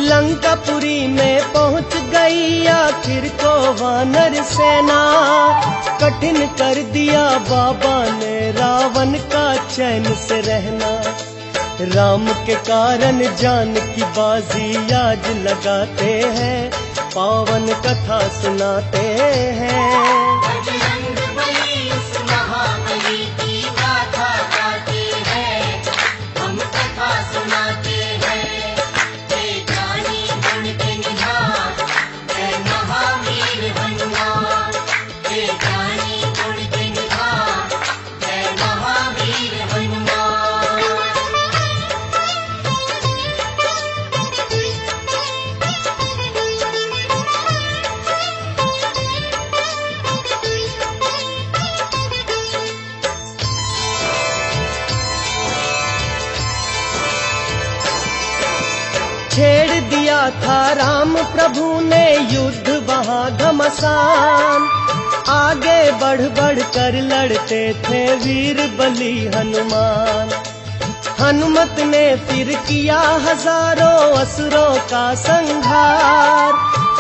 A: लंकापुरी में पहुंच गई आखिर को वानर सेना। कठिन कर दिया बाबा ने रावण का चैन से रहना। राम के कारण जानकी बाजी आज लगाते हैं, पावन कथा सुनाते हैं।
B: बजरंग बली उस महाबली की गाथा गाते हैं, हम कथा सुनाते हैं। हे ज्ञानी गुण के निधान, जय महावीर हनुमान। हे ज्ञानी गुण के निधान, जय महावीर हनुमान।
A: छेड़ दिया था राम प्रभु ने युद्ध वहाँ घमासान। आगे बढ़ बढ़ कर लड़ते थे वीर बली हनुमान। हनुमत ने फिर किया हजारों असुरों का संहार।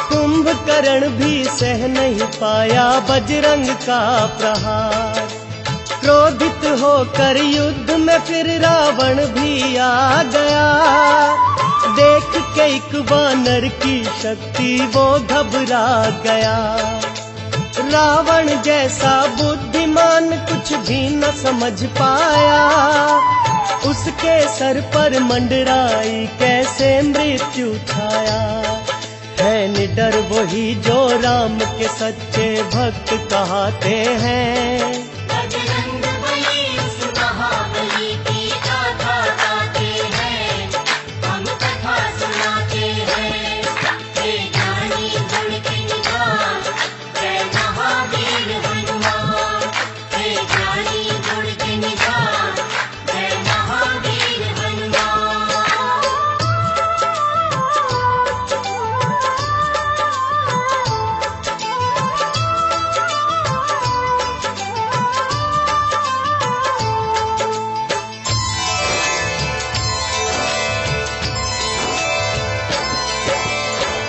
A: कुंभकर्ण भी सह नहीं पाया बजरंग का प्रहार। क्रोधित होकर युद्ध में फिर रावण भी आ गया। देख के एक वानर की शक्ति वो घबरा गया। रावण जैसा बुद्धिमान कुछ भी न समझ पाया, उसके सर पर मंडराई कैसे मृत्यु छाया। है निडर वही जो राम के सच्चे भक्त कहते हैं।
B: बजरंगबली उस महाबली की गाथा गाते हैं, हम कथा सुनाते हैं। हे ज्ञानी गुण के निधान, जय महावीर हनुमान। हे ज्ञानी गुण के निधान, जय महावीर हनुमान।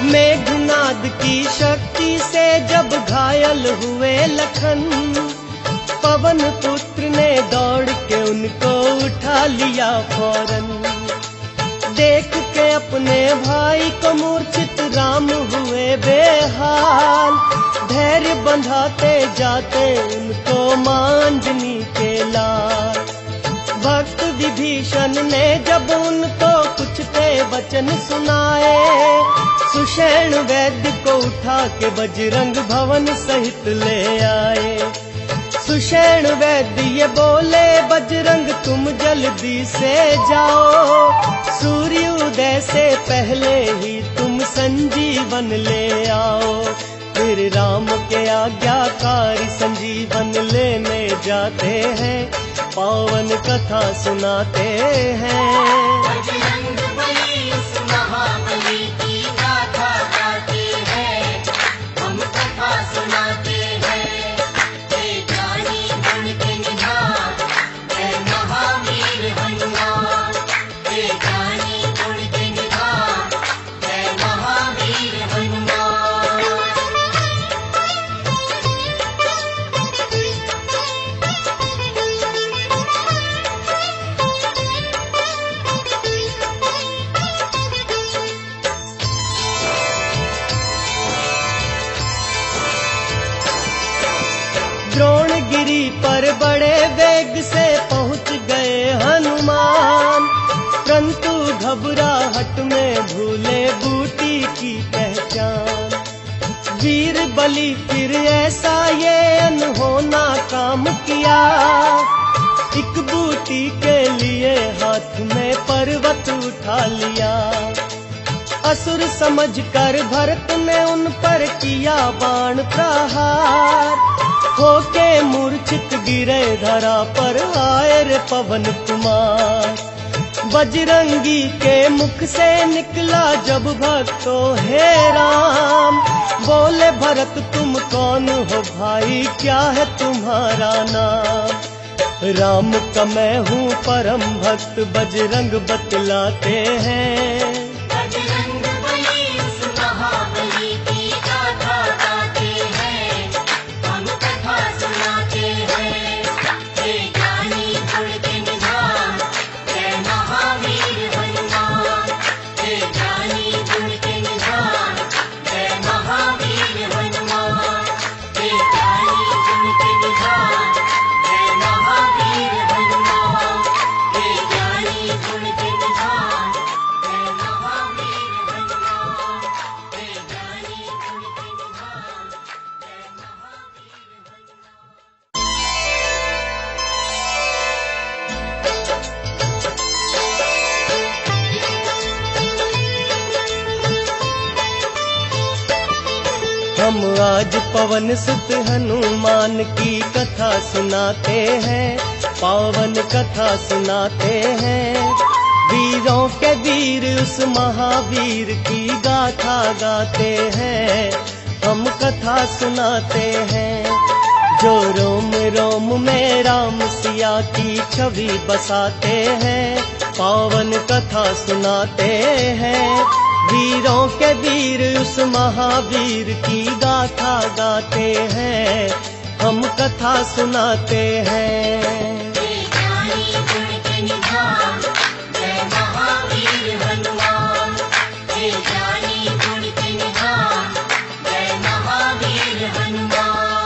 A: मेघनाद की शक्ति से जब घायल हुए लखन, पवन पुत्र ने दौड़ के उनको उठा लिया फौरन। देख के अपने भाई को मूर्छित राम हुए बेहाल, धैर्य बंधाते जाते उनको मांजनी के लाल। भक्त विभीषण ने जब उनको कुछ ते वचन सुनाए, सुषेण वैद्य को उठा के बजरंग भवन सहित ले आए। सुषेण वैद्य ये बोले, बजरंग तुम जल्दी से जाओ, सूर्योदय से पहले ही तुम संजीवन ले आओ। फिर राम के आज्ञाकारी संजीवन लेने जाते हैं, पावन कथा सुनाते हैं।
B: बजरंगबली उस महाबली की गाथा गाते हैं, हम कथा सुनाते हैं। हे ज्ञानी गुण के निधान, जय महावीर हनुमान। हे ज्ञानी गुण के निधान, जय महावीर हनुमान।
A: द्रोणगिरी पर बड़े वेग से पहुंच गए हनुमान, परंतु घबराहट में भूले बूटी की पहचान। वीर बलि फिर ऐसा ये अनहोना काम किया, एक बूटी के लिए हाथ में पर्वत उठा लिया। असुर समझकर भरत ने उन पर किया बाण प्रहार, होके मूर्छित गिरे धरा पर आए रे पवन कुमार। बजरंगी के मुख से निकला जब भक्तो हे राम, बोले भरत तुम कौन हो भाई, क्या है तुम्हारा नाम। राम का मैं हूँ परम भक्त, बजरंग बतलाते हैं।
B: बजरंगबली उस महाबली की गाथा गाते हैं, हम कथा सुनाते हैं। हे ज्ञानी गुण के निधान, जय महावीर हनुमान। हे ज्ञानी गुण के निधान, जय महावीर हनुमान। हे ज्ञानी गुण के निधान, जय महावीर हनुमान। हे ज्ञानी गुण के निधान, जय महावीर हनुमान। हे ज्ञानी गुण के निधान, जय महावीर हनुमान।
A: हम आज पवन सुत हनुमान की कथा सुनाते हैं, पावन कथा सुनाते हैं। वीरों के वीर उस महावीर की गाथा गाते हैं, हम कथा सुनाते हैं। जो रोम रोम में राम सिया की छवि बसाते हैं, पावन कथा सुनाते हैं। वीरों के वीर उस महावीर की गाथा गाते हैं, हम कथा सुनाते हैं।
B: हे ज्ञानी गुण के निधान, जय महावीर हनुमान। हे ज्ञानी गुण के निधान, जय महावीर हनुमान।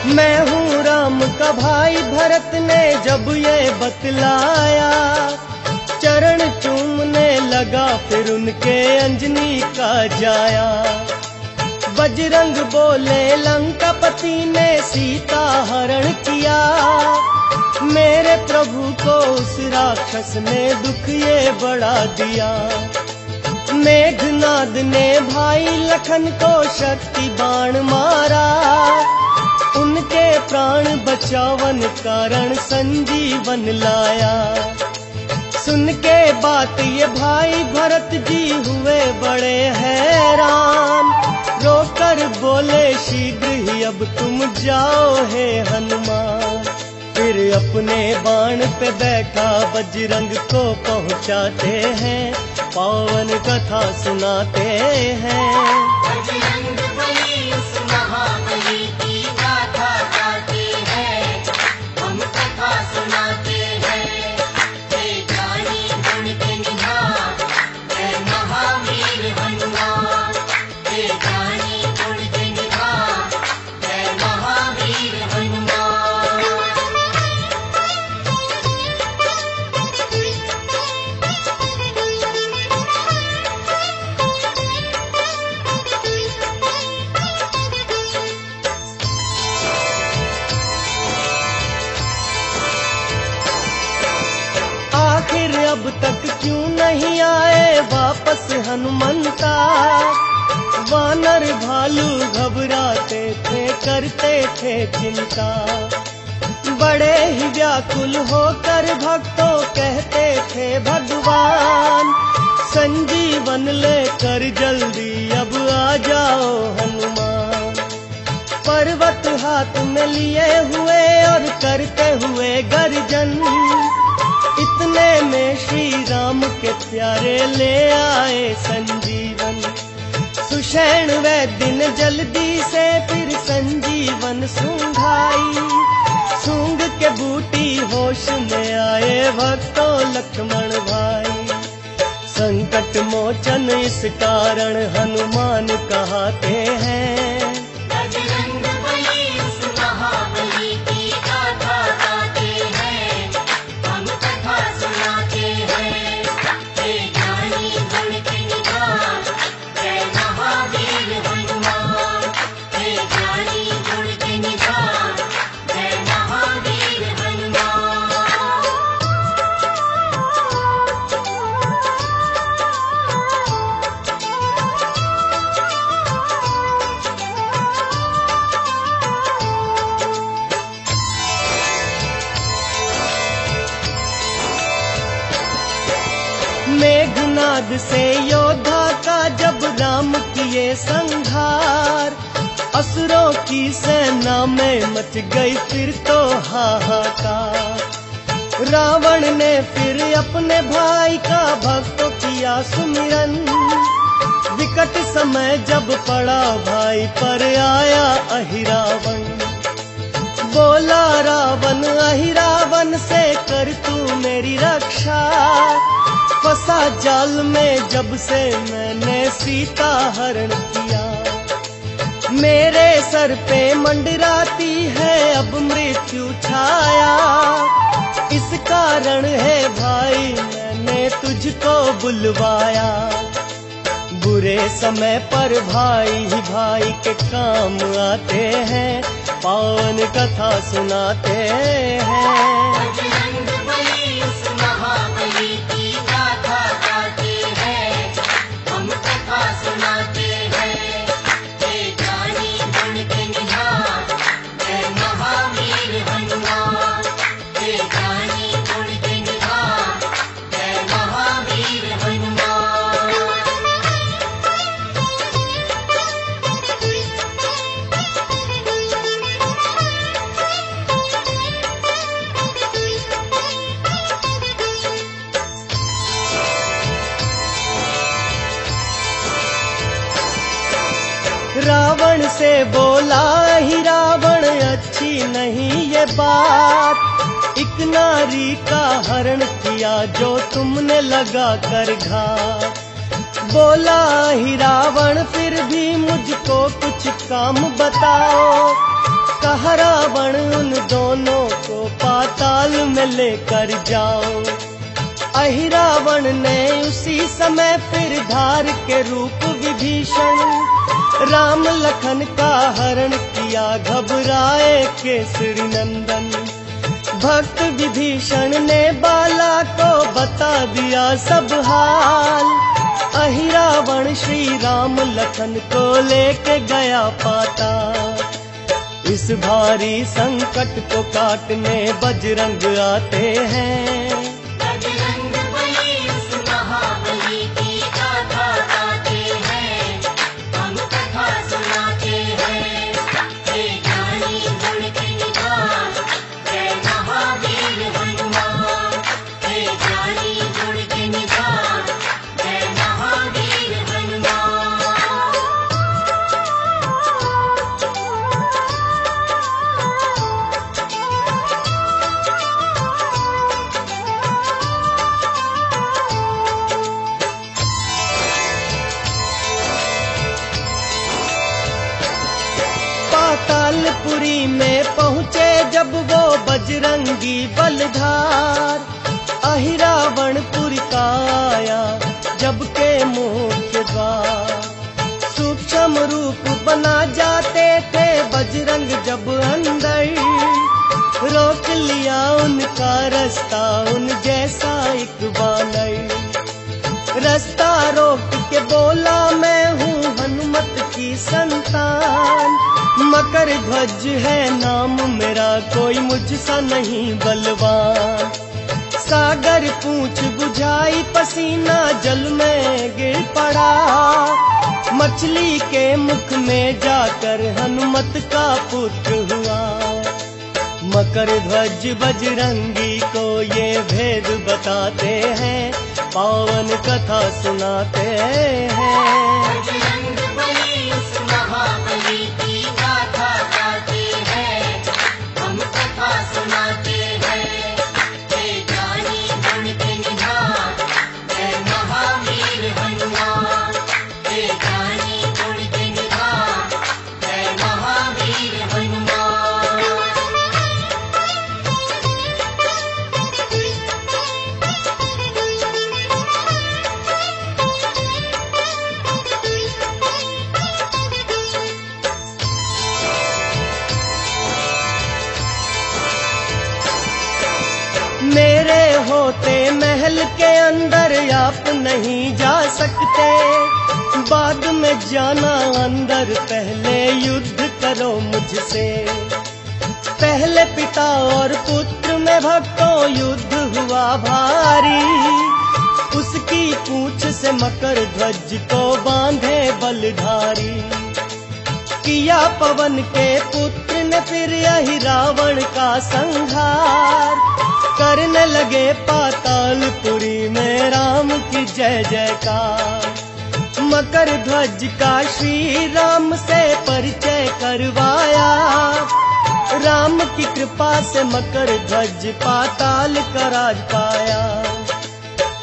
A: मैं हूँ राम का भाई भरत ने जब ये बतलाया, चरण चूमने लगा फिर उनके अंजनी का जाया। बजरंग बोले लंकापति ने सीता हरण किया, मेरे प्रभु को उस राक्षस ने दुख ये बड़ा दिया। मेघनाद ने भाई लखन को शक्ति बाण मारा, उनके प्राण बचावन कारण संजीवन लाया। सुन के बात ये भाई भरत जी हुए बड़े हैरान, रोकर बोले शीघ्र ही अब तुम जाओ हे हनुमान। फिर अपने बाण पे बैठा बजरंग को पहुंचाते हैं, पावन कथा सुनाते हैं।
B: बजरंग बली उस महाबली की गाथा गाते हैं, हम कथा सुनाते हैं। हे ज्ञानी गुण के निधान, जय महावीर हनुमान। हे ज्ञानी गुण के निधान, जय महावीर हनुमान।
A: आखिर अब तक क्यों नहीं आए वापस हनुमंता। वानर भालू घबराते थे करते थे चिंता, बड़े ही व्याकुल होकर भक्तों कहते थे भगवान, संजीवन लेकर जल्दी अब आ जाओ हनुमान। पर्वत हाथ में लिए हुए और करते हुए गर्जन, इतने में श्री राम के प्यारे ले आए संजीवन। सुषैण वैद्य ने जल्दी से फिर संजीवन सूंघाई, सूंघ के बूटी होश में आए भक्तों लक्ष्मण भाई। संकट मोचन इस कारण हनुमान कहाते हैं,
B: बजरंग बली उस महाबली की गाथा गाते हैं, हम कथा सुनाते हैं। हे ज्ञानी गुण के निधान, जय महावीर हनुमान। हे ज्ञानी गुण के निधान, जय महावीर हनुमान।
A: मेघनाद से योद्धा का जब राम किए संहार, असुरों की सेना में मच गई फिर तो हाहाकार। रावण ने फिर अपने भाई का भक्तों किया सुमिरन, विकट समय जब पड़ा भाई पर आया अहिरावण। बोला रावण अहिरावण से कर तू मेरी रक्षा, फंसा जाल में जब से मैंने सीता हरण किया। मेरे सर पे मंडराती है अब मृत्यु छाया, इस कारण है भाई मैंने तुझको बुलवाया। बुरे समय पर भाई ही भाई के काम आते हैं, पावन कथा सुनाते हैं।
B: बजरंग बली उस महाबली की गाथा गाते हैं, हम कथा सुनाते हैं। हे ज्ञानी गुण के निधान, जय महावीर हनुमान। हे ज्ञानी गुण के निधान, जय महावीर हनुमान।
A: रावण से बोला ही रावण अच्छी नहीं ये बात, एक नारी का हरण किया जो तुमने लगा कर घात। बोला ही रावण फिर भी मुझको कुछ काम बताओ, कहा रावण उन दोनों को पाताल में लेकर जाओ। अहिरावण ने उसी समय फिर धार के रूप विभीषण राम लखन का हरण किया, घबराए केसरी नंदन। भक्त विभीषण ने बाला को बता दिया सब हाल। अहिरावण श्री राम लखन को लेके गया पाताल। इस भारी संकट को काटने बजरंग आते हैं।
B: बजरंग बली उस महाबली की गाथा गाते हैं, हम कथा सुनाते हैं। हे ज्ञानी गुण के निधान, जय महावीर हनुमान। हे ज्ञानी गुण के निधान, जय महावीर हनुमान।
A: पातालपुरी में पहुँचे जब वो बजरंगी बलधार। अहिरावणपुर का आया जब के मुख्य द्वार। सूक्ष्म रूप बना जाते थे बजरंग जब अंदर। रोक लिया उनका रास्ता उन जैसा एक बानर। रास्ता रोक के बोला मैं हूँ हनुमत की संतान। मकर ध्वज है नाम मेरा, कोई मुझसा नहीं बलवान। सागर पूंछ बुझाई पसीना जल में गिर पड़ा। मछली के मुख में जाकर हनुमत का पुत्र हुआ। मकर ध्वज बजरंगी को ये भेद बताते हैं, पावन कथा सुनाते हैं।
B: बजरंग बली उस महाबली की गाथा गाते हैं, हम कथा सुनाते हैं। हे ज्ञानी गुण के निधान, जय महावीर हनुमान। हे ज्ञानी गुण के निधान, जय महावीर हनुमान।
A: मेरे होते महल के अंदर आप नहीं जा सकते। बाद में जाना अंदर, पहले युद्ध करो मुझसे। पहले पिता और पुत्र में भक्तों युद्ध हुआ भारी। उसकी पूंछ से मकर ध्वज को बांधे बलधारी। किया पवन के पुत्र ने फिर यही रावण का संहार। करने लगे पातालपुरी में राम की जय जयकार। मकर ध्वज का श्री राम से परिचय करवाया। राम की कृपा से मकर ध्वज पाताल का राज पाया।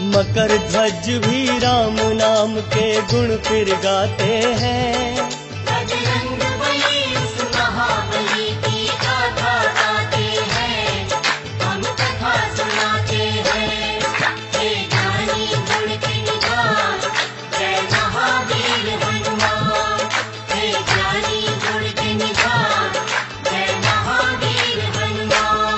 A: मकर ध्वज भी राम नाम के गुण फिर गाते हैं।
B: बजरंग बली उस महाबली की गाथा गाते हैं, हम कथा सुनाते हैं। हे ज्ञानी गुण के निधान, जय महावीर हनुमान। हे ज्ञानी गुण के निधान, जय महावीर हनुमान।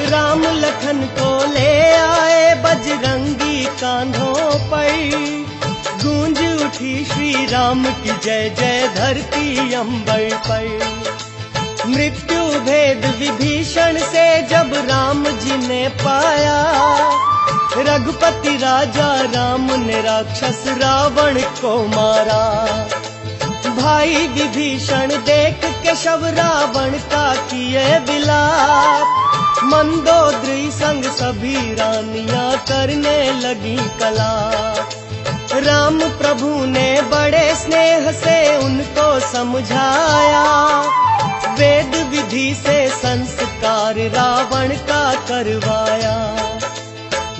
A: राम लखन को ले आए बजरंगी कांधों पर। गूंज उठी श्री राम की जय जय धरती अंबर पर। मृत्यु भेद विभीषण से जब राम जी ने पाया। रघुपति राजा राम ने राक्षस रावण को मारा। भाई विभीषण देख के शव रावण का किए विलाप। मंदोदरी संग सभी रानियां करने लगी कला। राम प्रभु ने बड़े स्नेह से उनको समझाया, वेद विधि से संस्कार रावण का करवाया।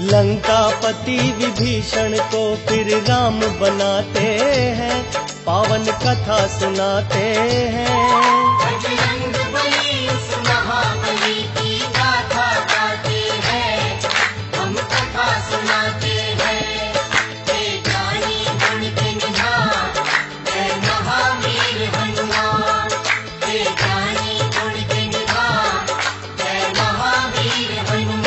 A: लंकापति विभीषण को फिर राम बनाते हैं, पावन कथा सुनाते हैं।
B: बजरंगबली उस महाबली की गाथा गाते हैं, हम कथा सुनाते हैं। हे ज्ञानी गुण के निधान, जय महावीर हनुमान। हे ज्ञानी गुण के निधान, जय महावीर हनुमान।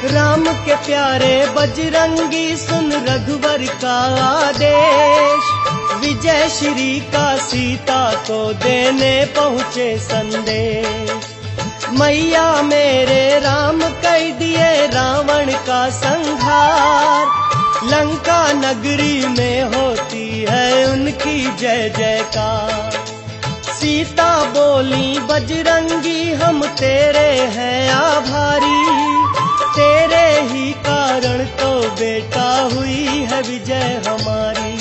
A: राम के प्यारे बजरंगी सुन रघुवर का आदेश, विजय श्री का सीता को देने पहुँचे संदेश। मैया मेरे राम कर दिए रावण का संहार, लंका नगरी में होती है उनकी जय जयकार। सीता बोली बजरंगी हम तेरे हैं आभारी, तेरे ही कारण तो बेटा हुई है विजय हमारी।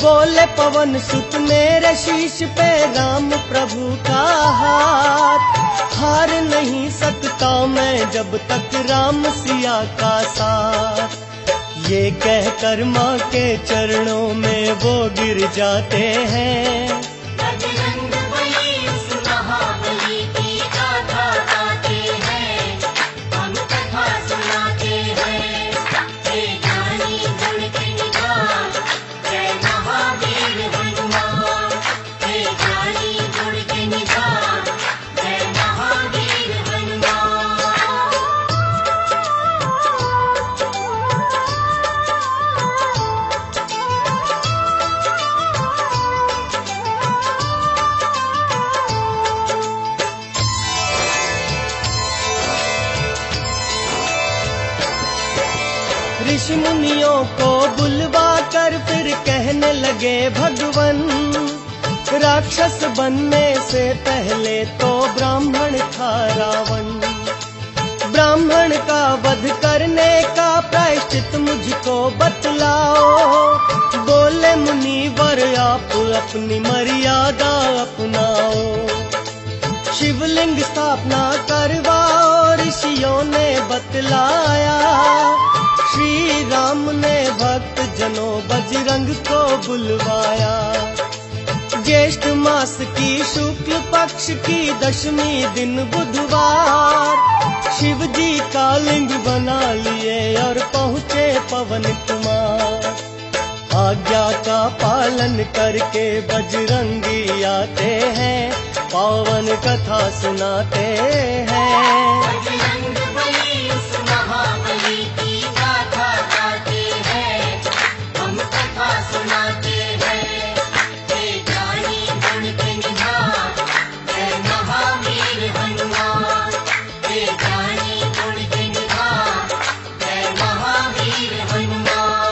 A: बोले पवन सुत मेरे शीश पे राम प्रभु का हाथ, हार नहीं सकता मैं जब तक राम सिया का साथ। ये कहकर माँ के चरणों में वो गिर जाते हैं।
B: बजरंगबली उस महाबली की गाथा गाते हैं, हम कथा सुनाते हैं। हे ज्ञानी गुण के निधान, जय महावीर हनुमान। हे ज्ञानी गुण के निधान, जय महावीर हनुमान।
A: ऋषि मुनियों को बुलवा कर फिर कहने लगे भगवन, राक्षस बनने से पहले तो ब्राह्मण था रावण। ब्राह्मण का वध करने का प्रायश्चित मुझको बतलाओ। बोले मुनिवर आप अपनी मर्यादा अपनाओ, शिवलिंग स्थापना करवाओ ऋषियों ने बतलाया। श्री राम ने भक्त जनों बजरंग को बुलवाया। ज्येष्ठ मास की शुक्ल पक्ष की दशमी दिन बुधवार, शिव जी का लिंग बना लिए और पहुँचे पवन कुमार। आज्ञा का पालन करके बजरंगी आते हैं, पावन कथा सुनाते हैं।
B: बजरंगबली उस महाबली की गाथा गाते हैं, हम कथा सुनाते हैं। हे ज्ञानी गुण के निधान, जय महावीर हनुमान। हे ज्ञानी गुण के निधान, जय महावीर हनुमान।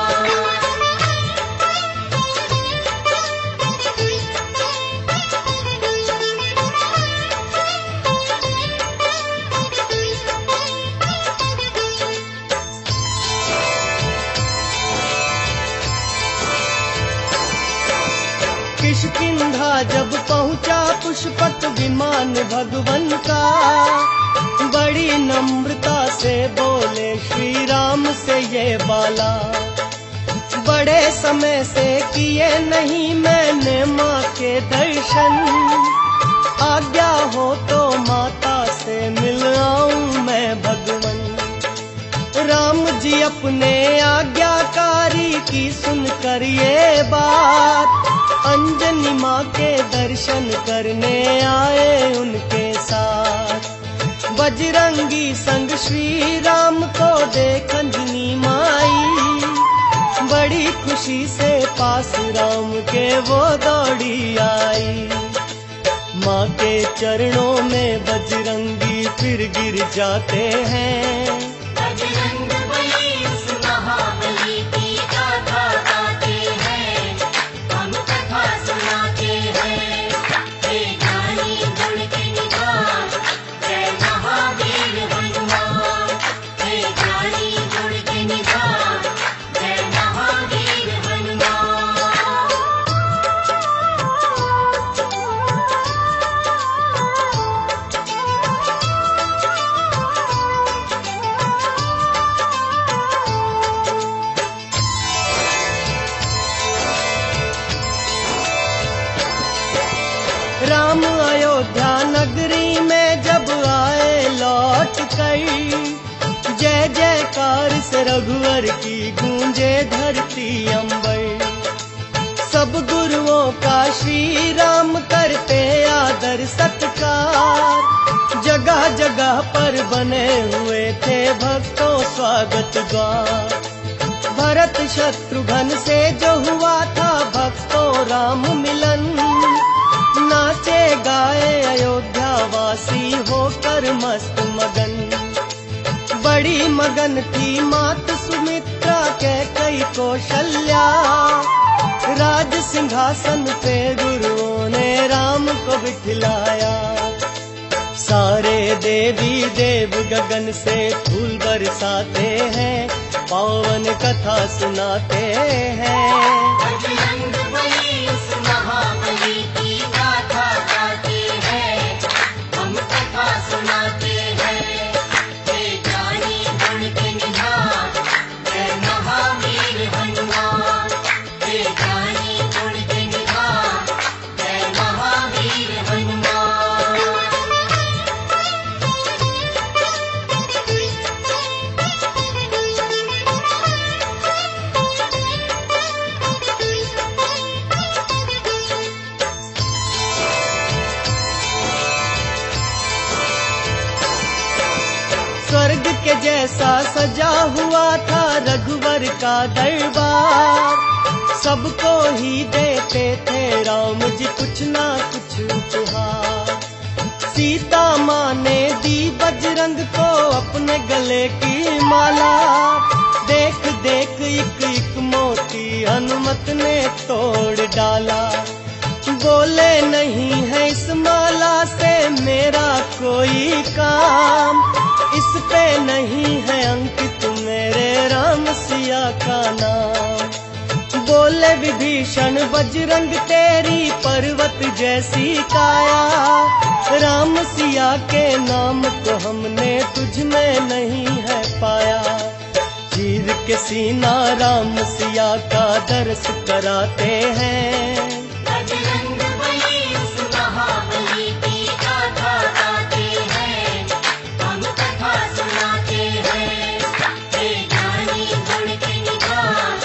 A: किष्किंधा जब पहुँचा पुष्पक विमान भगवन का, बड़ी नम्रता से बोले श्री राम से ये बाला। बड़े समय से किए नहीं मैंने माँ के दर्शन, आज्ञा हो तो माता से मिल आऊं मैं भगवन। राम जी अपने आज्ञाकारी की सुनकर ये बात, अंजनी माँ के दर्शन करने आए उनके साथ। बजरंगी संग श्री राम को देख अंजनी माई, बड़ी खुशी से पास राम के वो दौड़ी आई। माँ के चरणों में बजरंगी फिर गिर जाते हैं।
B: बजरंग
A: बरस रघुवर की गूंजे धरती अंबर। सब गुरुओं का श्री राम करते आदर सत्कार। जगह जगह पर बने हुए थे भक्तों स्वागत द्वार। भरत शत्रुघ्न से जो हुआ था भक्तों राम मिलन। नाचे गाए अयोध्या वासी होकर मस्त मगन। बड़ी मगन थी मात सुमित्रा कैकई कौशल्या। राज सिंहासन पे गुरुओं ने राम को बिठलाया। सारे देवी देव गगन से फूल बरसाते हैं, पावन कथा सुनाते हैं।
B: बजरंगबली उस महाबली की गाथा गाते हैं, हम कथा सुनाते हैं। हे जानी गुण के निधान, जय महावीर हनुमान। हे जानी गुण के निधान, जय महावीर हनुमान।
A: स्वर्ग के जैसा सजा हुआ था रघुवर का दरबार। सबको ही देते थे राम जी कुछ ना कुछ उपहार। सीता माँ ने दी बजरंग को अपने गले की माला। देख देख एक एक मोती हनुमत ने तोड़ डाला। बोले नहीं है इस माला से मेरा कोई काम। इस पे नहीं है अंकित मेरे राम सिया का नाम। बोले विभीषण बजरंग तेरी पर्वत जैसी काया। राम सिया के नाम को हमने तुझ में नहीं है पाया। चीर के सीना राम सिया का दर्श कराते हैं।
B: बजरंगबली उस महाबली की गाथा गाते हैं, हम कथा सुनाते हैं। हे जानी गुण के निधान,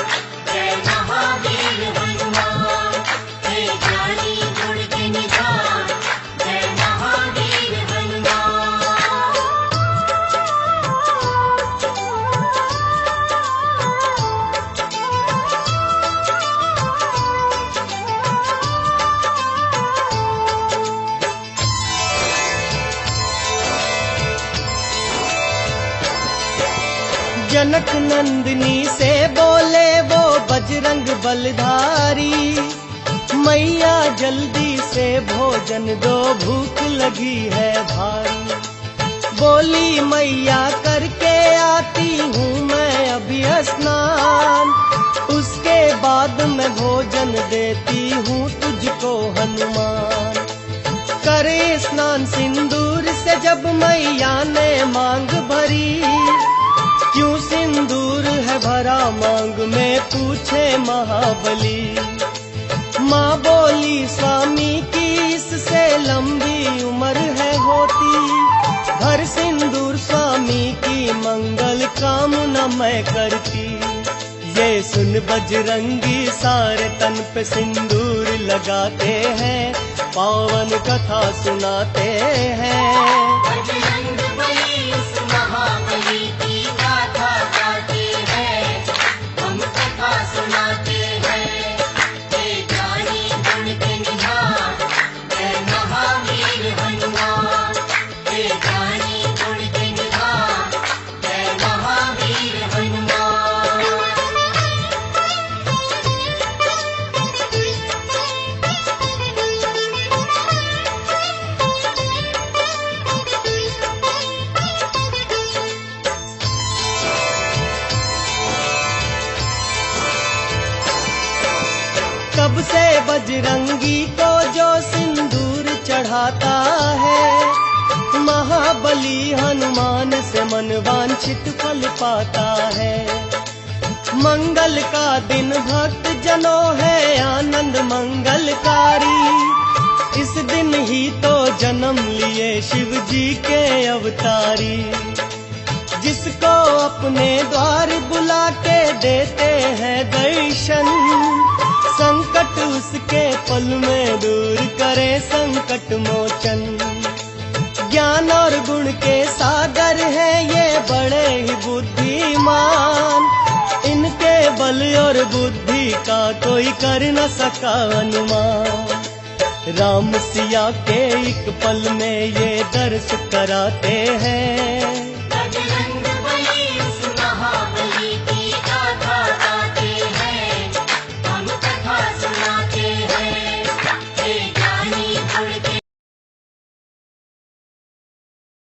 B: जय महावीर हनुमान। हे जानी गुण के निधान, जय महावीर हनुमान।
A: जनक नंदिनी से बोले वो बजरंग बलधारी। मैया जल्दी से भोजन दो भूख लगी है भारी। बोली मैया करके आती हूँ मैं अभी स्नान। उसके बाद मैं भोजन देती हूँ तुझको हनुमान। करे स्नान सिंदूर से जब मैया ने मांग भरी। क्यों सिंदूर है भरा मांग में पूछे महाबली। माँ बोली स्वामी की इससे लंबी उम्र है होती। भर सिंदूर स्वामी की मंगल कामना मैं करती। ये सुन बजरंगी सारे तन पे सिंदूर लगाते हैं, पावन कथा सुनाते हैं।
B: बजरंगबली उस महाबली की गाथा गाते हैं, हम कथा सुनाते हैं। हे जानी गुण के निधान, जय महावीर हनुमान। हे जानी गुण के निधान, जय महावीर हनुमान।
A: कब से बजरंगी को जो सिंदूर चढ़ाता है। महाबली हनुमान से मन वांछित फल पाता है। मंगल का दिन भक्त जनों है आनंद मंगलकारी। इस दिन ही तो जन्म लिए शिव जी के अवतारी। जिसको अपने द्वार बुला के देते हैं दर्शन, संकट उसके पल में दूर करे संकट मोचन। ज्ञान और गुण के सागर है ये बड़े ही बुद्धिमान, इनके बल और बुद्धि का कोई कर न सका अनुमान। राम सिया के एक पल में ये दर्श कराते हैं,
B: बजरंग बली